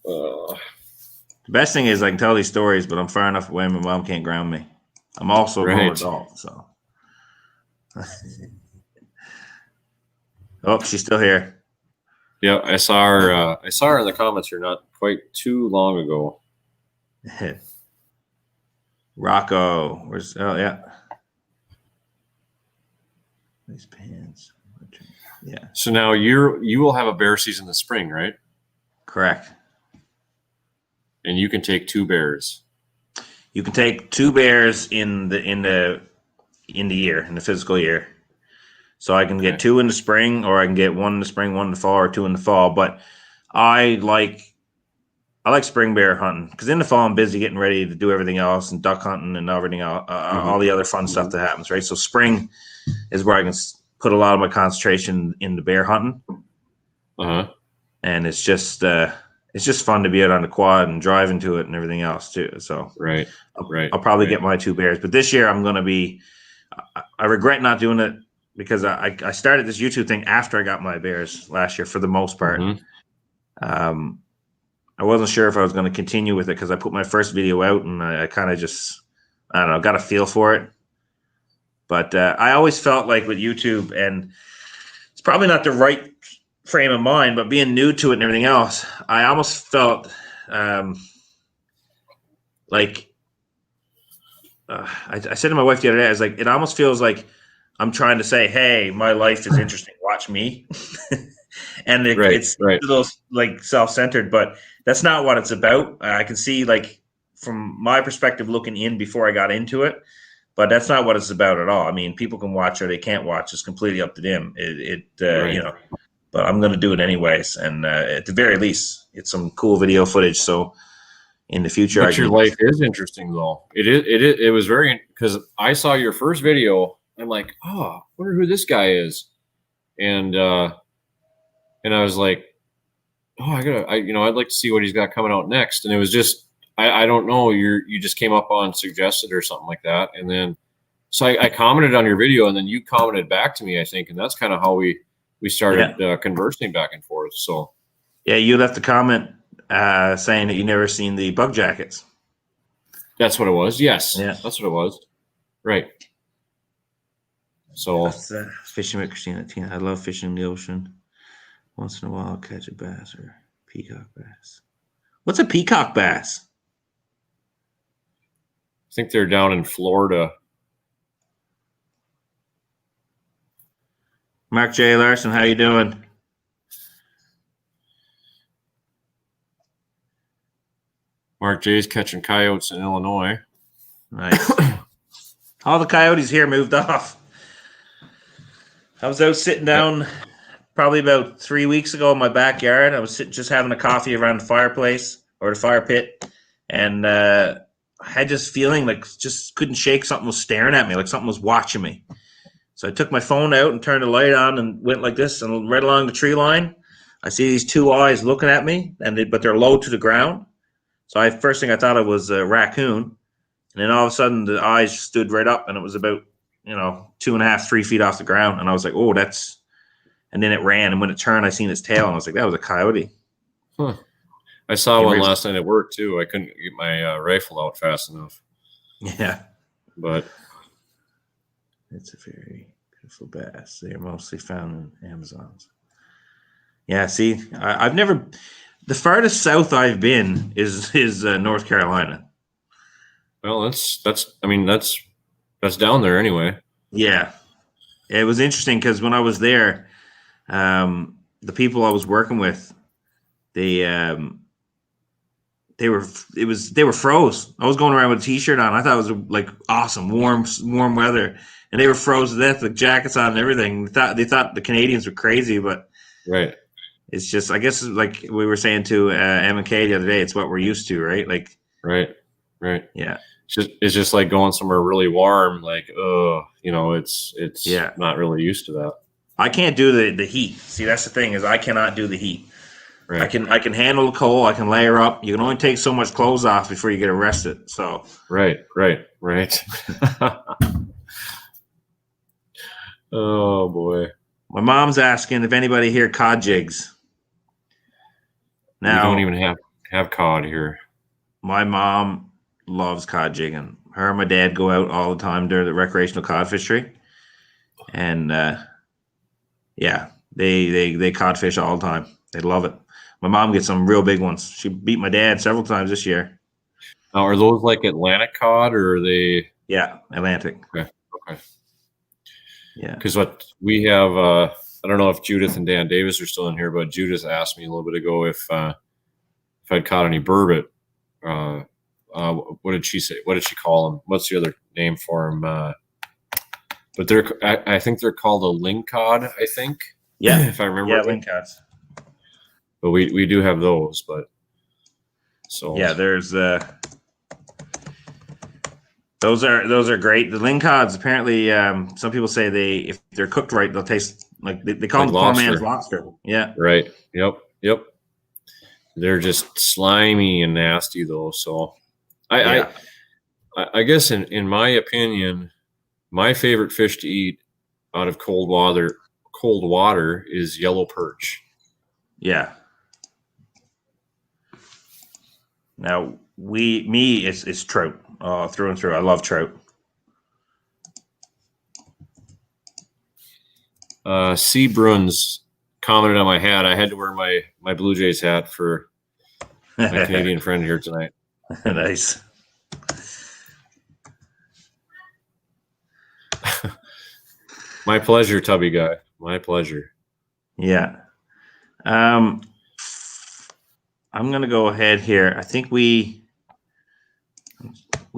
The best thing is I can tell these stories, but I'm far enough away my mom can't ground me. I'm also a grown Right. adult, so. Oh, she's still here. Yeah, I saw her. I saw her in the comments here not quite too long ago. Rocco, yeah. These pants. Yeah, So now you will have a bear season in the spring, right? correct. And you can take 2 bears. You can take 2 bears in the year, in the physical year. So I can get Okay. 2 in the spring, or I can get 1 in the spring, 1 in the fall, or 2 in the fall. But I like spring bear hunting because in the fall I'm busy getting ready to do everything else and duck hunting and everything else, all the other fun stuff that happens, right? So spring is where I can put a lot of my concentration in the bear hunting, and it's just fun to be out on the quad and drive into it and everything else too. So Right. I'll probably get my 2 bears, but this year I'm going to be. I regret not doing it because I started this YouTube thing after I got my bears last year for the most part. I wasn't sure if I was going to continue with it because I put my first video out and I kind of just, I don't know, got a feel for it. But I always felt like with YouTube, and it's probably not the right frame of mind, but being new to it and everything else, I almost felt like I said to my wife the other day, I was like, it almost feels like I'm trying to say, hey, my life is interesting. Watch me. And it's a little like self-centered, but that's not what it's about. I can see, like, from my perspective looking in before I got into it, but that's not what it's about at all. I mean, people can watch or they can't watch. It's completely up to them. You know, but I'm going to do it anyways. And at the very least, it's some cool video footage. So in the future, but your life is interesting though. It was very, because I saw your first video. I'm like, oh, I wonder who this guy is. And I was like, oh, I'd like to see what he's got coming out next. And it was just, I don't know, you just came up on suggested or something like that. And then, so I commented on your video, and then you commented back to me, I think. And that's kind of how we started conversing back and forth. So yeah, you left a comment saying that you never seen the bug jackets. That's what it was. Yes. Yeah. That's what it was. Right. So fishing with Christina Tina. I love fishing in the ocean. Once in a while, I'll catch a bass or peacock bass. What's a peacock bass? I think they're down in Florida. Mark J. Larson, how you doing? Mark J's catching coyotes in Illinois. Nice. All the coyotes here moved off. I was out sitting down probably about 3 weeks ago in my backyard. I was just having a coffee around the fireplace or the fire pit, and I had this feeling like just couldn't shake. Something was staring at me, like something was watching me. So I took my phone out and turned the light on and went like this, and right along the tree line, I see these 2 eyes looking at me, but they're low to the ground. So first thing I thought it was a raccoon, and then all of a sudden the eyes stood right up, and it was about 2.5, 3 feet off the ground, and I was like, oh, that's. And then it ran, and when it turned, I seen its tail, and I was like, that was a coyote. Huh. I saw one last night at work too. I couldn't get my rifle out fast enough. Yeah, but it's a very beautiful bass. They are mostly found in Amazons. Yeah, see, I've never. The farthest south I've been is North Carolina. Well, that's down there anyway. Yeah, it was interesting because when I was there, the people I was working with, they were froze. I was going around with a t-shirt on. I thought it was like awesome, warm weather, and they were froze to death with jackets on and everything. They thought the Canadians were crazy, but right. It's just, I guess, like we were saying to Em and Kay the other day, it's what we're used to, right? Like, right. Yeah. It's just like going somewhere really warm. Like, it's not really used to that. I can't do the heat. See, that's the thing, is I cannot do the heat. Right. I can handle the cold. I can layer up. You can only take so much clothes off before you get arrested. So right. Oh boy. My mom's asking if anybody here cod jigs. Now, we don't even have cod here. My mom loves cod jigging. Her and my dad go out all the time during the recreational cod fishery, and they cod fish all the time. They love it. My mom gets some real big ones. She beat my dad several times this year. Now, are those like Atlantic cod, or are they? Yeah, Atlantic. Okay. Yeah. Because what we have, I don't know if Judith and Dan Davis are still in here, but Judith asked me a little bit ago if I'd caught any burbot. What did she say? What did she call them? What's the other name for them? but I think they're called a lingcod, I think. Yeah. If I remember. Yeah, right. lingcods. But we do have those, but so Yeah, there's those are great. The lingcods apparently, some people say if they're cooked right, they'll taste like they call Like them poor man's lobster. lobster. Yeah. right. Yep. They're just slimy and nasty though. So Yeah. I guess in my opinion, my favorite fish to eat out of cold water is yellow perch. Yeah. Now it's trout through and through. I love trout. C. Bruns commented on my hat. I had to wear my Blue Jays hat for my Canadian friend here tonight. Nice. My pleasure, Tubby guy. My pleasure. Yeah. I'm gonna go ahead here. I think we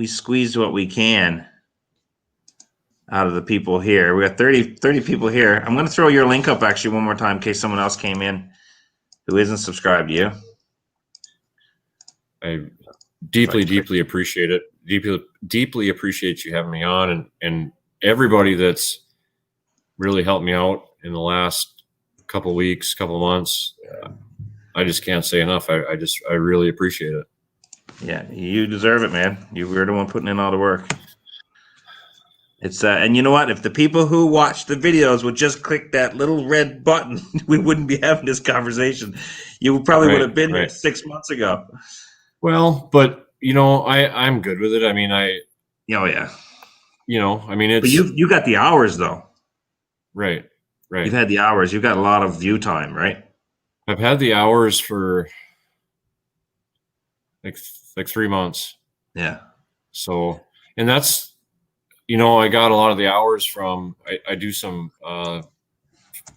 squeezed what we can out of the people here. We got 30 people here. I'm gonna throw your link up actually one more time in case someone else came in who isn't subscribed to you. I deeply appreciate it. Deeply appreciate you having me on, and everybody that's really helped me out in the last couple weeks, couple months. I just can't say enough. I really appreciate it. Yeah, you deserve it, man. You were the one putting in all the work. It's and you know what? If the people who watch the videos would just click that little red button, we wouldn't be having this conversation. You probably would have been here 6 months ago. Well, but I'm good with it. I mean, oh yeah. I mean, it's. But you got the hours though. Right. You've had the hours. You've got a lot of view time, right? I've had the hours for like 3 months. Yeah. So, and that's, I got a lot of the hours from, I do some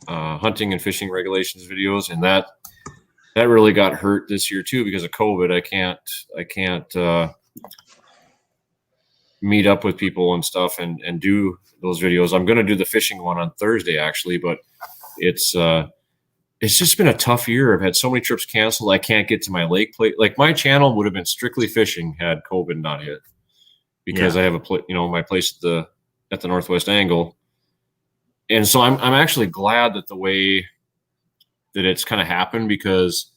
hunting and fishing regulations videos, and that really got hurt this year too because of COVID. I can't meet up with people and stuff and do those videos. I'm going to do the fishing one on Thursday actually, but it's just been a tough year. I've had so many trips canceled. I can't get to my lake plate. Like my channel would have been strictly fishing had COVID not hit, because I have my place at the Northwest Angle. And so I'm actually glad that the way that it's kind of happened, because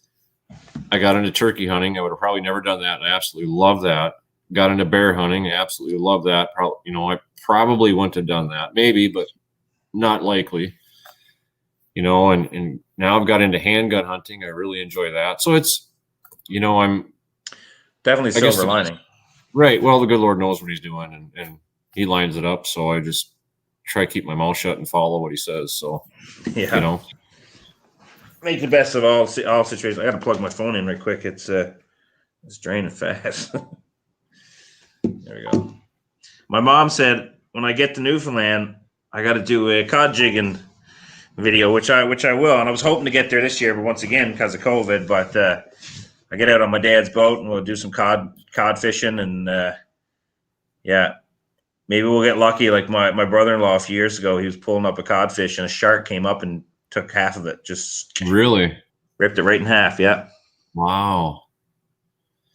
I got into turkey hunting. I would have probably never done that. I absolutely love that. Got into bear hunting. I absolutely love that. I probably wouldn't have done that, maybe, but not likely. And now I've got into handgun hunting. I really enjoy that. So it's, I'm definitely silver lining. Right. Well, the good Lord knows what he's doing, and he lines it up. So I just try to keep my mouth shut and follow what he says. So, make the best of all situations. I got to plug my phone in right quick. It's draining fast. There we go. My mom said when I get to Newfoundland, I got to do a cod jigging video, which I will. And I was hoping to get there this year, but once again, because of COVID, but I get out on my dad's boat and we'll do some cod fishing, and maybe we'll get lucky. Like my brother-in-law a few years ago, he was pulling up a codfish and a shark came up and took half of it. Just really ripped it right in half. Yeah. Wow.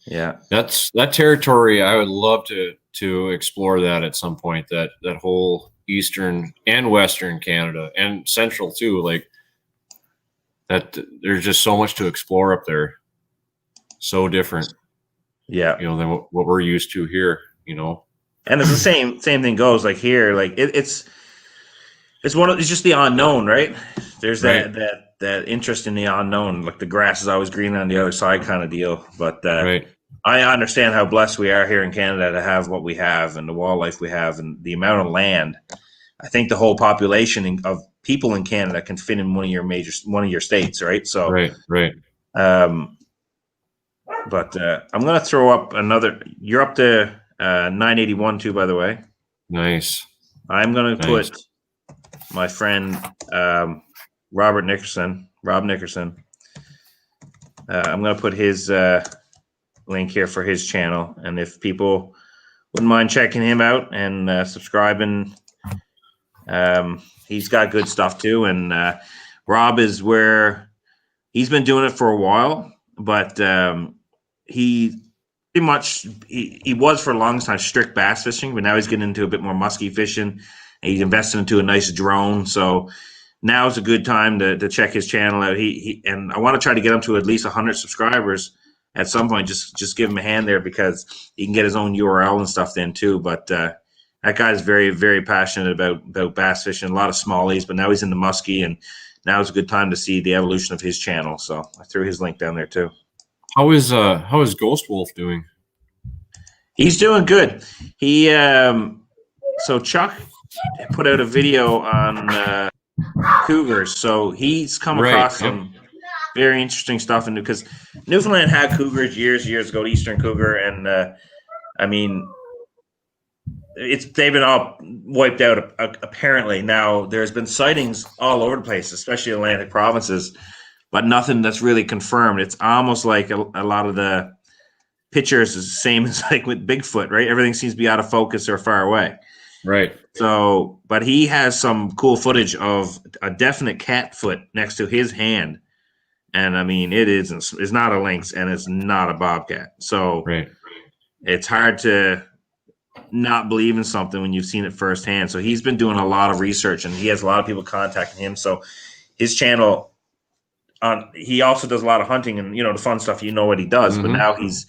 Yeah. That territory. I would love to explore that at some point. That whole eastern and western Canada and central too. Like that, there's just so much to explore up there. So different. Yeah. Than what we're used to here. And it's the same thing goes like here. Like it's just the unknown, right? There's that interest in the unknown. Like the grass is always green on the other side kind of deal. But right. I understand how blessed we are here in Canada to have what we have and the wildlife we have and the amount of land. I think the whole population of people in Canada can fit in one of your states, right? So right. But I'm gonna throw up another. You're up to 981 too, by the way. Nice. I'm gonna put my friend Rob Nickerson. I'm gonna put his link here for his channel, and if people wouldn't mind checking him out and subscribing He's got good stuff too. And Rob is where he's been doing it for a while, but he pretty much he was for a long time strict bass fishing, but now he's getting into a bit more musky fishing. And he's invested into a nice drone, so now is a good time to check his channel out. He and I want to try to get him to at least 100 subscribers at some point. Just give him a hand there because he can get his own URL and stuff then too. But that guy's very, very passionate about bass fishing. A lot of smallies, but now he's in the musky, and now is a good time to see the evolution of his channel. So I threw his link down there too. How is Ghost Wolf doing? He's doing good. He so Chuck put out a video on cougars. So he's come across some very interesting stuff because Newfoundland had cougars years ago, eastern cougar, and I mean, they've been all wiped out apparently. Now there's been sightings all over the place, especially Atlantic provinces, but nothing that's really confirmed. It's almost like a lot of the pictures is the same as like with Bigfoot, right? Everything seems to be out of focus or far away. Right. So, but he has some cool footage of a definite cat foot next to his hand. And I mean, it's not a lynx and it's not a bobcat. So it's hard to not believe in something when you've seen it firsthand. So he's been doing a lot of research and he has a lot of people contacting him. So his channel, he also does a lot of hunting and, the fun stuff, what he does, but now he's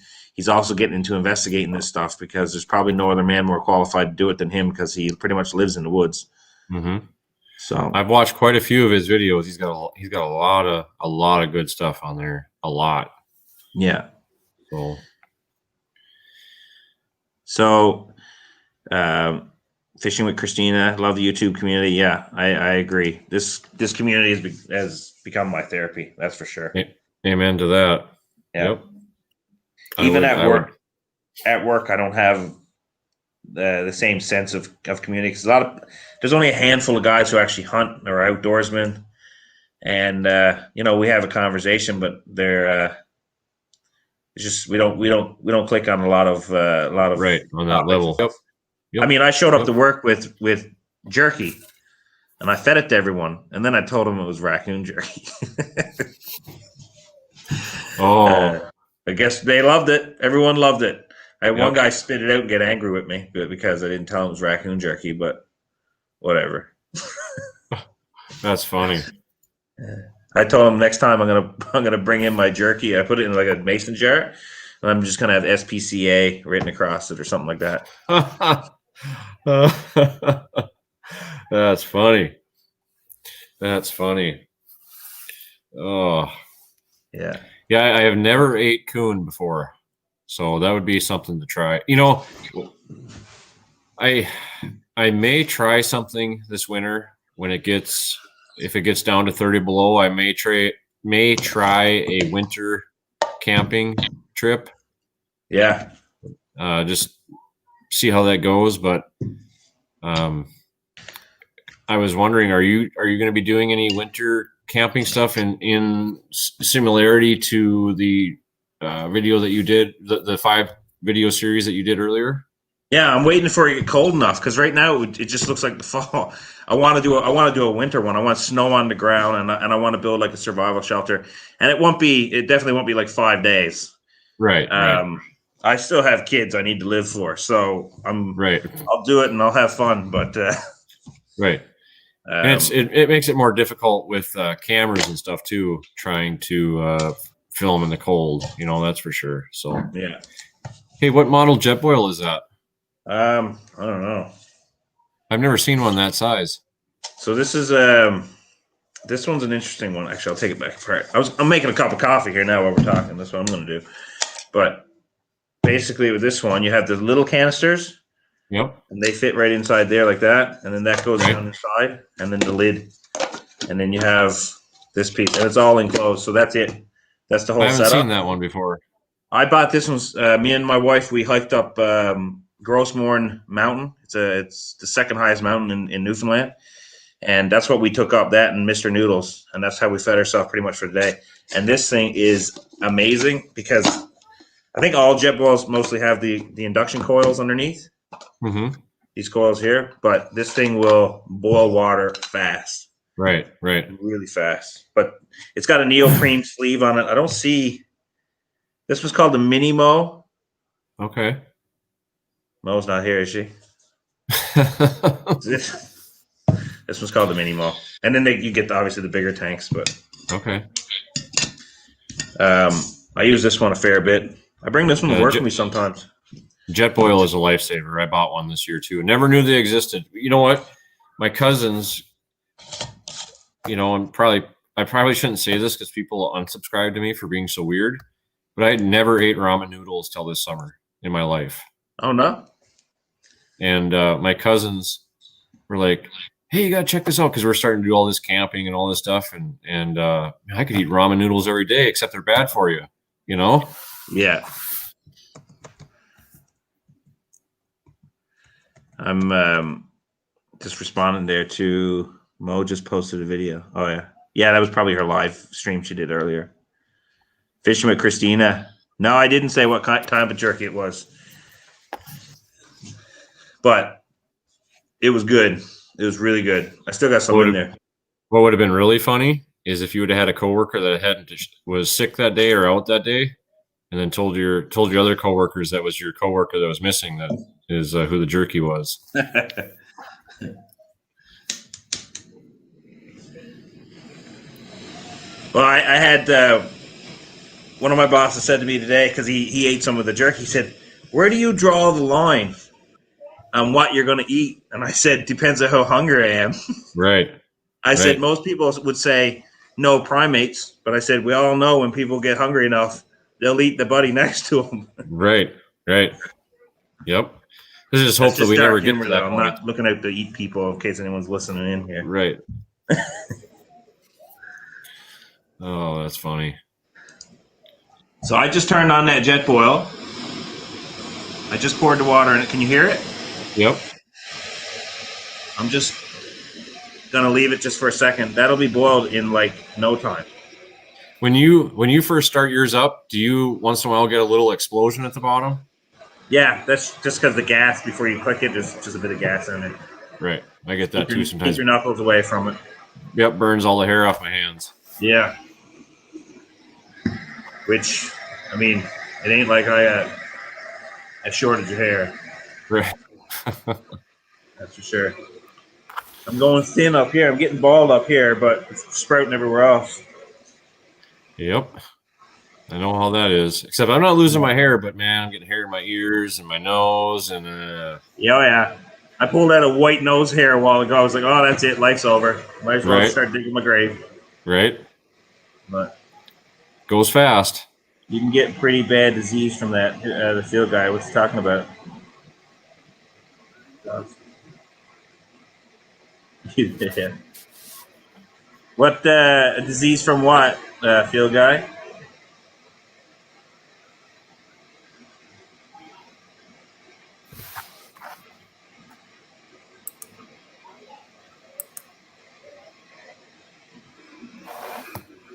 also getting into investigating this stuff because there's probably no other man more qualified to do it than him because he pretty much lives in the woods. Mm-hmm. So I've watched quite a few of his videos. He's got a lot of good stuff on there. A lot. Yeah. So fishing with Christina, love the YouTube community. Yeah, I agree. This community has become my therapy. That's for sure. Amen to that. Yeah. Yep. Even at work, I don't have the same sense of community because there's only a handful of guys who actually hunt or are outdoorsmen, and we have a conversation, but they're it's just we don't click on a lot of right on that level. Yep. I mean, I showed up to work with jerky, and I fed it to everyone, and then I told them it was raccoon jerky. I guess they loved it. Everyone loved it. I had one guy spit it out and get angry with me because I didn't tell him it was raccoon jerky, but whatever. That's funny. I told him next time I'm gonna bring in my jerky. I put it in like a mason jar, and I'm just gonna have SPCA written across it or something like that. That's funny. That's funny. Oh, yeah. Yeah, I have never ate coon before, so that would be something to try. I may try something this winter if it gets down to 30 below. I may try a winter camping trip. Yeah, just see how that goes. But I was wondering, are you going to be doing any winter camping stuff in similarity to the video that you did, the 5 video series that you did earlier? Yeah, I'm waiting for it to get cold enough because right now it just looks like the fall. I want to do a winter one. I want snow on the ground and I want to build like a survival shelter. And it definitely won't be like 5 days. Right. I still have kids I need to live for, so I'll do it and I'll have fun. But right. And it makes it more difficult with cameras and stuff too, trying to film in the cold. That's for sure. So yeah. Hey, what model Jetboil is that? I don't know. I've never seen one that size. So this is this one's an interesting one. Actually, I'll take it back apart. I'm making a cup of coffee here now while we're talking. That's what I'm going to do. But basically, with this one, you have the little canisters. Yep. And they fit right inside there like that, and then that goes down inside, and then the lid, and then you have this piece, and it's all enclosed. So that's it. That's the whole setup. I haven't seen that one before. I bought this one. Me and my wife, we hiked up Grossmorn Mountain. It's the second highest mountain in Newfoundland, and that's what we took up. That and Mr. Noodles, and that's how we fed ourselves pretty much for the day. And this thing is amazing because I think all Jetboils mostly have the induction coils underneath. Mm-hmm. these coils here, but this thing will boil water fast, Right. really fast. But it's got a neoprene sleeve on it. I don't see. This was called the Mini Mo. Okay. Mo's not here, is she? This one's called the Mini Mo, and then you get obviously the bigger tanks. But Okay. I use this one a fair bit. I bring this one to work with me sometimes. Jetboil is a lifesaver. I bought one this year too. Never knew they existed. You know what? My cousins, you know, I probably shouldn't say this because people unsubscribe to me for being so weird, but I never ate ramen noodles till this summer in my life. Oh no! And my cousins were like, "Hey, you gotta check this out," because we're starting to do all this camping and all this stuff, and I could eat ramen noodles every day, except they're bad for you, you know? Yeah. I'm just responding there to Mo just posted a video. Oh yeah. Yeah, that was probably her live stream she did earlier. Fishing with Christina. No, I didn't say what type of jerky it was. But it was good. It was really good. I still got some in there. What would have been really funny is if you would have had a coworker that was sick that day or out that day, and then told your other coworkers that was your coworker that was missing, that is who the jerky was. Well, I had one of my bosses said to me today, because he ate some of the jerky, he said, "Where do you draw the line on what you're going to eat?" And I said, "Depends on how hungry I am." Right. I said, most people would say no primates, but I said, we all know when people get hungry enough, they'll eat the buddy next to them. Right. Yep. This is just hope that we never get to that I'm point. not looking out to eat people in case anyone's listening in here. Right. Oh, that's funny. So I just turned on that jet boil. I just poured the water in it. Can you hear it? Yep. I'm just gonna leave it just for a second. That'll be boiled in like no time. When you first start yours up, do you once in a while get a little explosion at the bottom? Yeah, that's just because the gas before you click it, there's just a bit of gas in it. Right. I get that too sometimes. Keep your knuckles away from it. Yep, burns all the hair off my hands. Yeah. Which, I mean, it ain't like I got a shortage of hair. Right. That's for sure. I'm going thin up here. I'm getting bald up here, but it's sprouting everywhere else. Yep. I know how that is. Except I'm not losing my hair, but man, I'm getting hair in my ears and my nose and Yeah. I pulled out a white nose hair a while ago. I was like, oh, that's it. Life's over. Might as well start digging my grave. Right. But goes fast. You can get pretty bad disease from that. The field guy. What's he talking about? Yeah. What disease from what, field guy?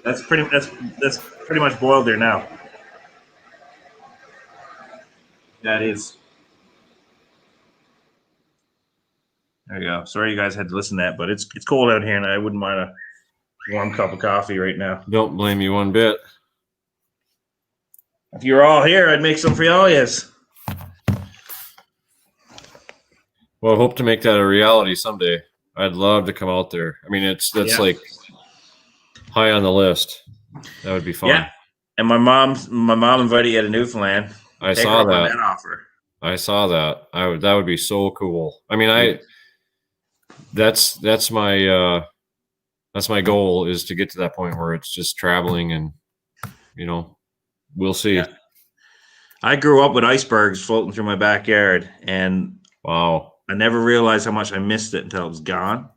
That's pretty much boiled there now. That is. There you go. Sorry you guys had to listen to that, but it's cold out here, and I wouldn't mind a warm cup of coffee right now. Don't blame you one bit. If you were all here, I'd make some for y'all, yes. Well, I hope to make that a reality someday. I'd love to come out there. I mean, that's like high on the list. That would be fun. Yeah. And my mom invited you to Newfoundland. I saw that. That offer. I saw that. That would be so cool. I mean, that's my goal is to get to that point where it's just traveling and we'll see. Yeah. I grew up with icebergs floating through my backyard, and wow, I never realized how much I missed it until it was gone.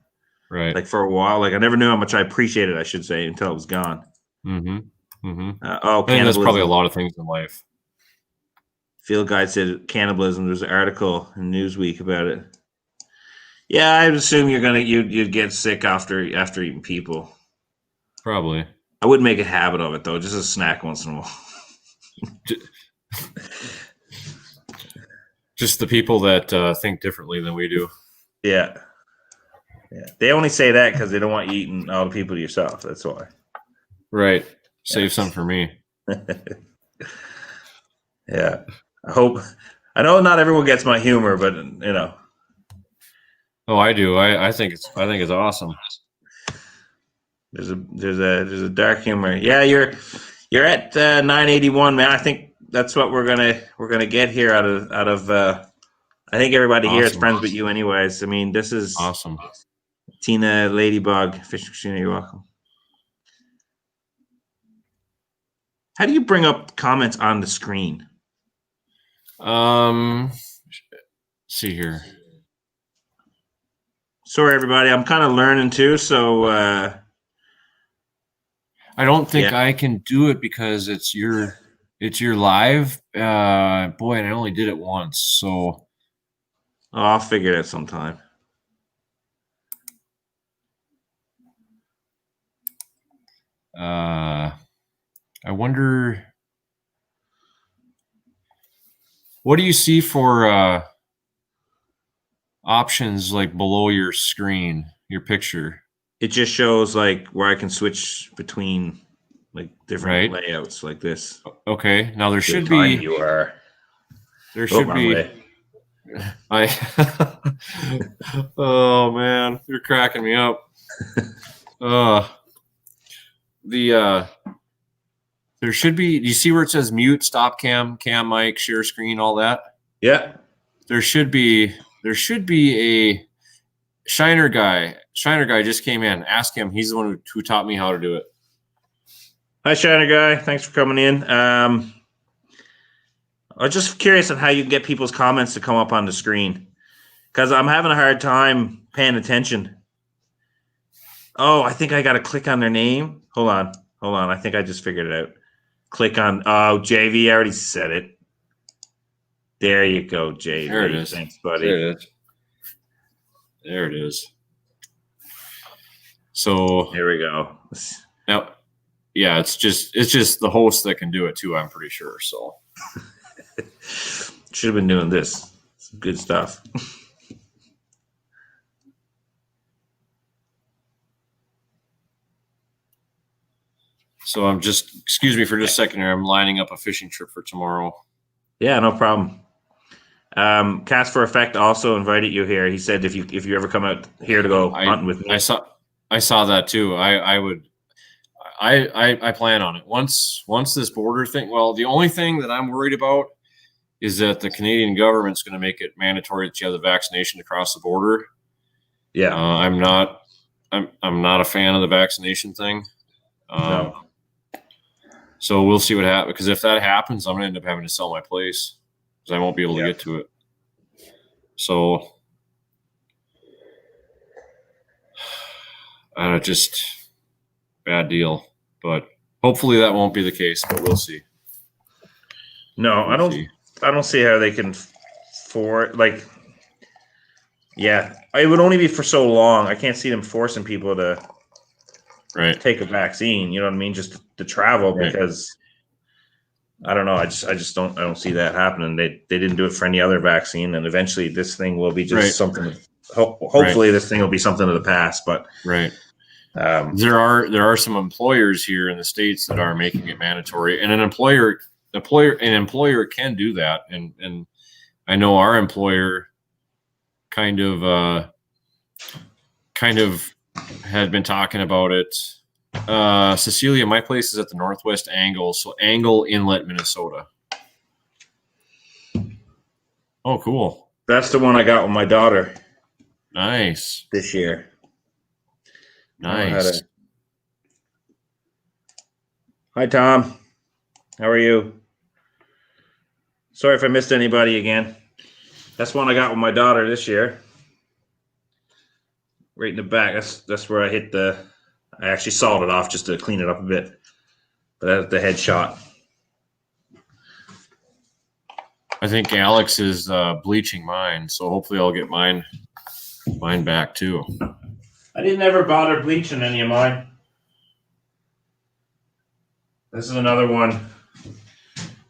Right. Like for a while, like I never knew how much I appreciated it, I should say, until it was gone. Mm-hmm. Mm-hmm. I think that's probably a lot of things in life. Field Guide said cannibalism. There's an article in Newsweek about it. Yeah, I would assume you'd get sick after eating people. Probably. I wouldn't make a habit of it though, just a snack once in a while. Just the people that think differently than we do. Yeah. Yeah. They only say that because they don't want you eating all the people to yourself. That's why. Right. Save Yeah. some for me. Yeah. I know not everyone gets my humor, but you know. Oh, I do. I think it's awesome. There's a dark humor. Yeah, you're at 981, man. I think that's what we're gonna get here out of. I think everybody here is Awesome. friends with you, anyways. I mean, this is Awesome. Tina Ladybug, Fish Christina. You're welcome. How do you bring up comments on the screen? See here. Sorry, everybody. I'm kind of learning too, so I don't think I can do it because it's your live. Boy, and I only did it once, so I'll figure it out sometime. I wonder, what do you see for options like below your screen, your picture? It just shows like where I can switch between like different Right. layouts like this. Okay, now there should Tiny be. You are. There should be. Oh man, you're cracking me up. There should be. Do you see where it says mute, stop cam, cam mic, share screen, all that? Yeah. There should be a Shiner guy. Shiner guy just came in. Ask him. He's the one who taught me how to do it. Hi, Shiner guy. Thanks for coming in. I was just curious on how you get people's comments to come up on the screen, because I'm having a hard time paying attention. Oh, I think I got to click on their name. Hold on. I think I just figured it out. Click on. Oh, JV already said it. There you go, JV. There it is. Thanks, buddy. There it is. So here we go. Now, yeah, it's just the host that can do it too. I'm pretty sure. So should have been doing this. Some good stuff. So I'm just, excuse me for just a second here. I'm lining up a fishing trip for tomorrow. Yeah, no problem. Cast for Effect also invited you here. He said if you ever come out here to go hunting with me. I saw that too. I plan on it. Once this border thing, well, the only thing that I'm worried about is that the Canadian government's going to make it mandatory that you have the vaccination to cross the border. Yeah. I'm not a fan of the vaccination thing. No. So we'll see what happens, because if that happens, I'm going to end up having to sell my place because I won't be able to get to it. So just bad deal, but hopefully that won't be the case, but we'll see. No, I don't see how they can yeah, it would only be for so long. I can't see them forcing people to take a vaccine, you know what I mean, just to travel, because I don't know, I don't see that happening. They didn't do it for any other vaccine, and eventually this thing will be just something. Hopefully this thing will be something of the past, but there are some employers here in the States that are making it mandatory, and an employer can do that, and I know our employer kind of had been talking about it. Cecilia, my place is at the Northwest Angle, so Angle Inlet, Minnesota. Oh, cool. That's the one I got with my daughter. Nice. This year. Nice. Hi, Tom. How are you? Sorry if I missed anybody again. That's one I got with my daughter this year. Right in the back. That's where I hit I actually sawed it off just to clean it up a bit. But that's the headshot. I think Alex is bleaching mine, so hopefully I'll get mine back too. I didn't ever bother bleaching any of mine. This is another one.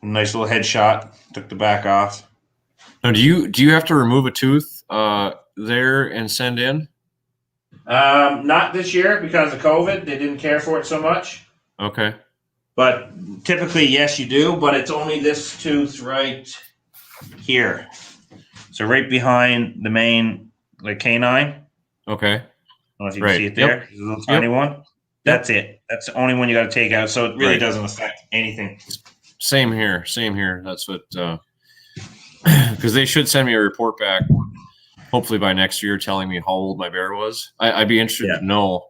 Nice little headshot. Took the back off. Now, do you have to remove a tooth there and send in? Not this year because of COVID. They didn't care for it so much. Okay. But typically, yes, you do. But it's only this tooth right here. So right behind the main canine. Okay. I don't know if you can see it there. Yep. There's a little tiny one. That's it. That's the only one you got to take out. So it really doesn't affect anything. Same here. That's what, because they should send me a report back, hopefully by next year, telling me how old my bear was. I'd be interested to know.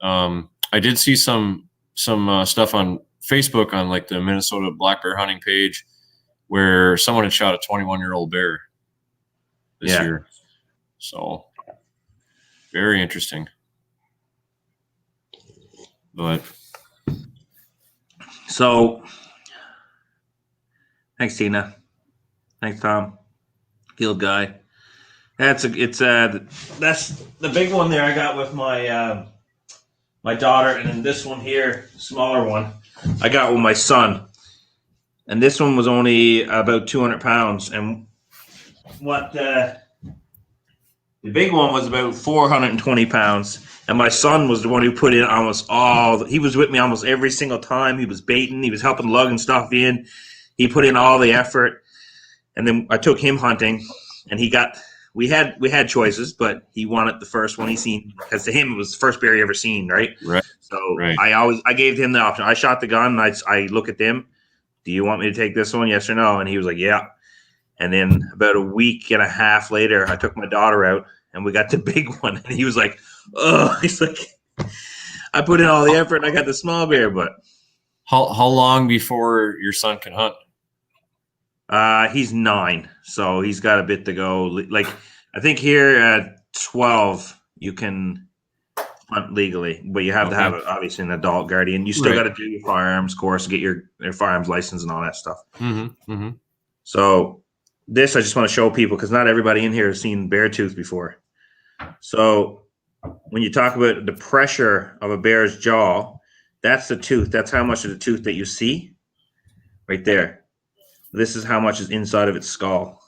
I did see some stuff on Facebook on like the Minnesota black bear hunting page where someone had shot a 21-year-old bear this year. So very interesting. But so thanks, Tina. Thanks, Tom. Field guy. That's the big one there I got with my my daughter, and then this one here, smaller one, I got with my son. And this one was only about 200 pounds. And what the big one was about 420 pounds. And my son was the one who put in he was with me almost every single time. He was baiting, he was helping lugging stuff in. He put in all the effort. And then I took him hunting, and we had choices, but he wanted the first one he seen because to him it was the first bear he ever seen, right? Right. So I gave him the option. I shot the gun, and I look at them. Do you want me to take this one? Yes or no? And he was like, yeah. And then about a week and a half later, I took my daughter out, and we got the big one. And he was like, oh, he's like, I put in all the effort, and I got the small bear. But how long before your son can hunt? He's 9, so he's got a bit to go. Like, I think here at 12, you can hunt legally, but you have to have obviously an adult guardian. You still got to do your firearms course, get your firearms license and all that stuff. Mm-hmm. Mm-hmm. So this I just want to show people because not everybody in here has seen bear tooth before. So when you talk about the pressure of a bear's jaw, that's the tooth. That's how much of the tooth that you see right there. This is how much is inside of its skull.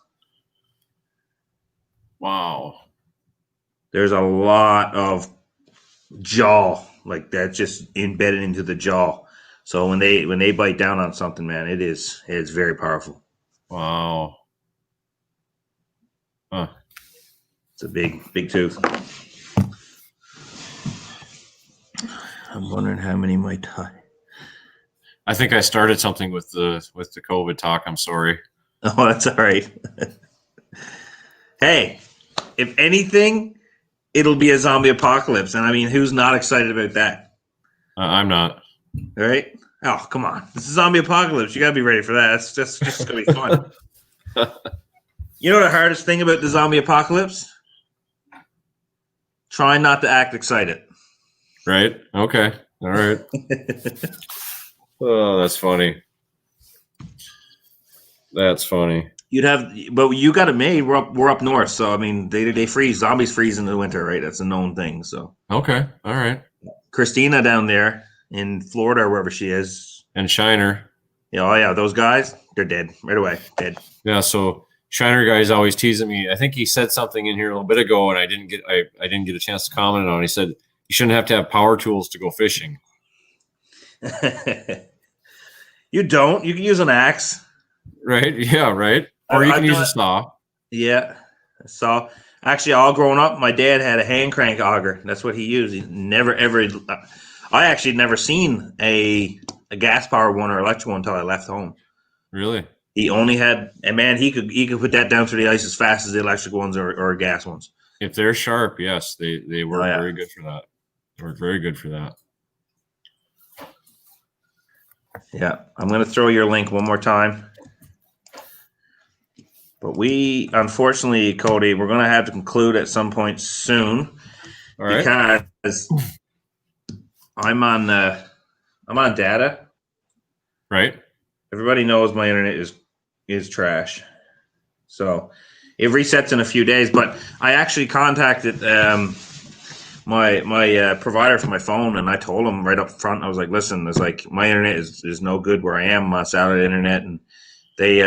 Wow. There's a lot of jaw like that just embedded into the jaw. So when they bite down on something, man, it's very powerful. Wow. Huh. It's a big tooth. I'm wondering how many might die. I think I started something with the COVID talk. I'm sorry. Oh, that's all right. Hey, if anything, it'll be a zombie apocalypse. And I mean, who's not excited about that? I'm not. All right? Oh, come on. This is zombie apocalypse. You got to be ready for that. It's just going to be fun. You know the hardest thing about the zombie apocalypse? Try not to act excited. Right? Okay. All right. Oh, that's funny. That's funny. But you got it made. We're up north, so I mean, they freeze. Zombies freeze in the winter, right? That's a known thing. So okay, all right. Christina down there in Florida, or wherever she is, and Shiner. Yeah, oh yeah, those guys, they're dead right away. Dead. Yeah. So Shiner guy's always teasing me. I think he said something in here a little bit ago, and I didn't get a chance to comment on it. He said you shouldn't have to have power tools to go fishing. You don't. You can use an axe. Right. Yeah. Right. Or you can use a saw. Yeah. So actually, all growing up, my dad had a hand crank auger. That's what he used. He never ever. I actually never seen a gas powered one or electric one until I left home. Really? He only had, and man, he could put that down through the ice as fast as the electric ones or gas ones. If they're sharp, yes, they work very good for that. They work very good for that. Yeah, I'm going to throw your link one more time. But we, unfortunately, Cody, we're going to have to conclude at some point soon. All right. Because I'm on data. Right. Everybody knows my internet is trash. So it resets in a few days. But I actually contacted my provider for my phone, and I told him right up front, I was like, listen, it's like my internet is no good where I am on satellite internet, and they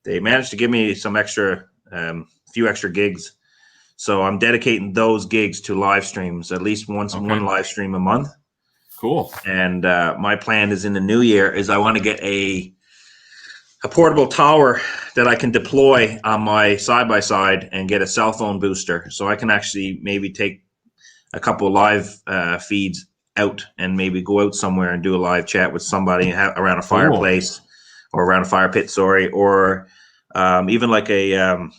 they managed to give me some extra, few extra gigs. So I'm dedicating those gigs to live streams, at least one live stream a month. Cool. And my plan is in the new year is I want to get a portable tower that I can deploy on my side-by-side and get a cell phone booster. So I can actually maybe take a couple of live feeds out and maybe go out somewhere and do a live chat with somebody around a fireplace or around a fire pit, or even like a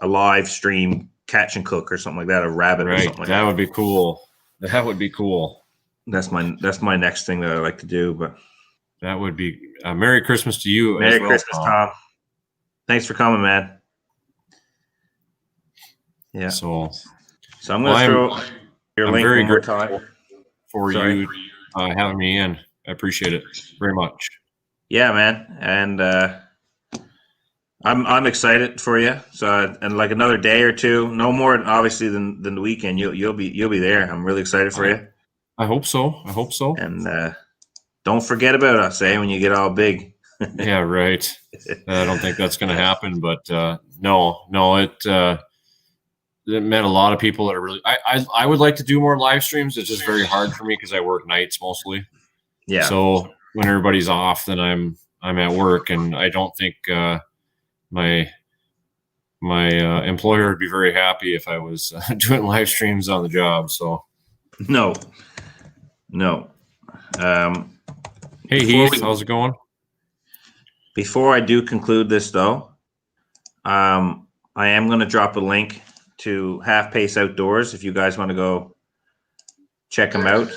live stream catch and cook or something like that, a rabbit or something like that. That would be cool. That would be cool. That's my next thing that I like to do. But that would be Merry Christmas to you. Merry Christmas, Tom. Thanks for coming, man. Yeah. So I'm going to throw your link very one more time for you having me in. I appreciate it very much. Yeah, man, and I'm excited for you. So, and like another day or two, no more obviously than the weekend. You'll be there. I'm really excited for you. I hope so. And don't forget about us, when you get all big. Yeah, right. I don't think that's going to happen, but no, it met a lot of people that are really. I would like to do more live streams. It's just very hard for me because I work nights mostly. Yeah. So when everybody's off, then I'm at work, and I don't think my employer would be very happy if I was doing live streams on the job. So no. Hey Heath, how's it going? Before I do conclude this, though, I am going to drop a link to Half Pace Outdoors if you guys want to go check him out.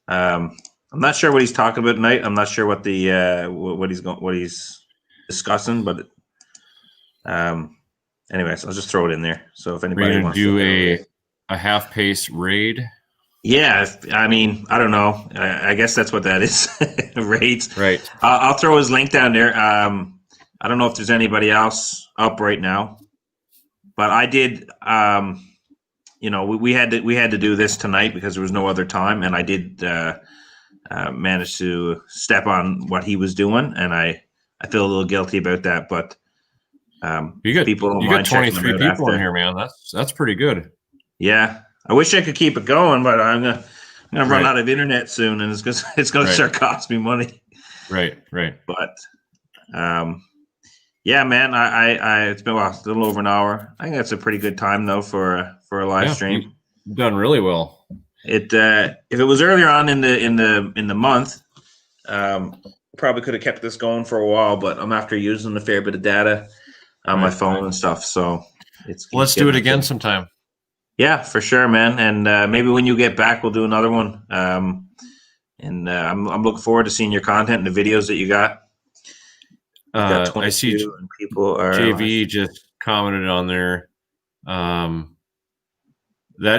I'm not sure what he's talking about tonight. I'm not sure what the what he's discussing, but anyways, I'll just throw it in there. So if anybody wants to do a half pace raid. Yeah, I mean, I don't know. I guess that's what that is. Raids. Right. I'll throw his link down there. I don't know if there's anybody else up right now, but I did. We had to do this tonight because there was no other time, and I did manage to step on what he was doing, and I feel a little guilty about that. But you got 23 people in here, man. That's pretty good. Yeah. I wish I could keep it going, but I'm gonna run out of internet soon, and it's gonna start costing me money. Right. But yeah, man, I it's been a little over an hour. I think that's a pretty good time though for a live stream. You've done really well. If it was earlier on in the month, probably could have kept this going for a while, but I'm after using a fair bit of data on my phone and stuff. So let's do it again sometime. Yeah, for sure, man. And maybe when you get back, we'll do another one. And I'm looking forward to seeing your content and the videos that you got. I see and people are JV just commented on there. That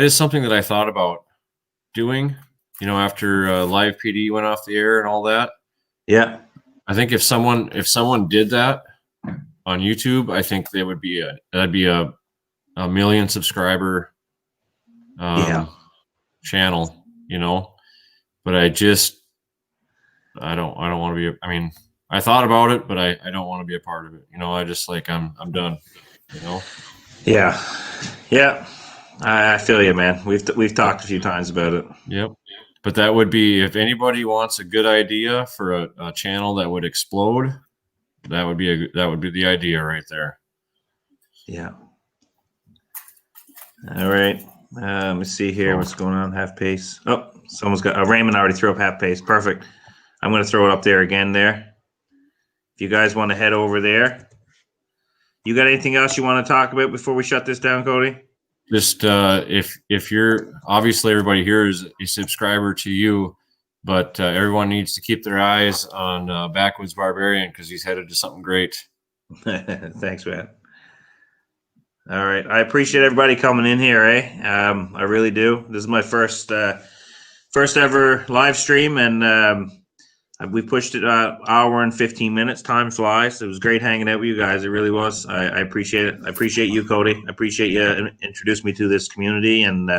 is something that I thought about doing, after Live PD went off the air and all that. Yeah. I think if someone did that on YouTube, I think that'd be a 1 million subscriber channel, but I don't want to be, I thought about it, but I don't want to be a part of it. I just I'm done, Yeah. I feel you, man. We've talked a few times about it. Yep. But that would be, if anybody wants a good idea for a channel that would explode, that would be the idea right there. Yeah. All right. Let me see here. What's going on? Half pace. Oh, someone's got Raymond already threw up half pace. Perfect. I'm going to throw it up there again there. If you guys want to head over there. You got anything else you want to talk about before we shut this down, Cody? Just if you're, obviously everybody here is a subscriber to you, but everyone needs to keep their eyes on Backwoods Barbarian because he's headed to something great. Thanks, man. All right. I appreciate everybody coming in here, I really do. This is my first ever live stream, and we pushed it an hour and 15 minutes. Time flies. It was great hanging out with you guys. It really was. I appreciate it. I appreciate you, Cody. I appreciate you introduced me to this community, and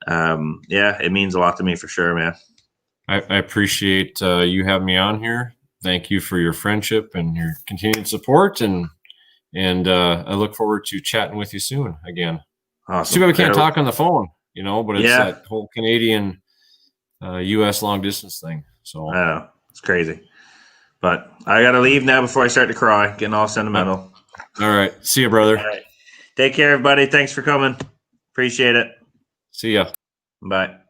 it means a lot to me for sure, man. I appreciate you having me on here. thank you for your friendship and your continued support, and I look forward to chatting with you soon again. Awesome. Too bad we can't talk on the phone, but it's Yeah. that whole Canadian U.S. long distance thing. So I know. It's crazy. But I got to leave now before I start to cry, getting all sentimental. All right. See you, brother. All right. Take care, everybody. Thanks for coming. Appreciate it. See ya. Bye.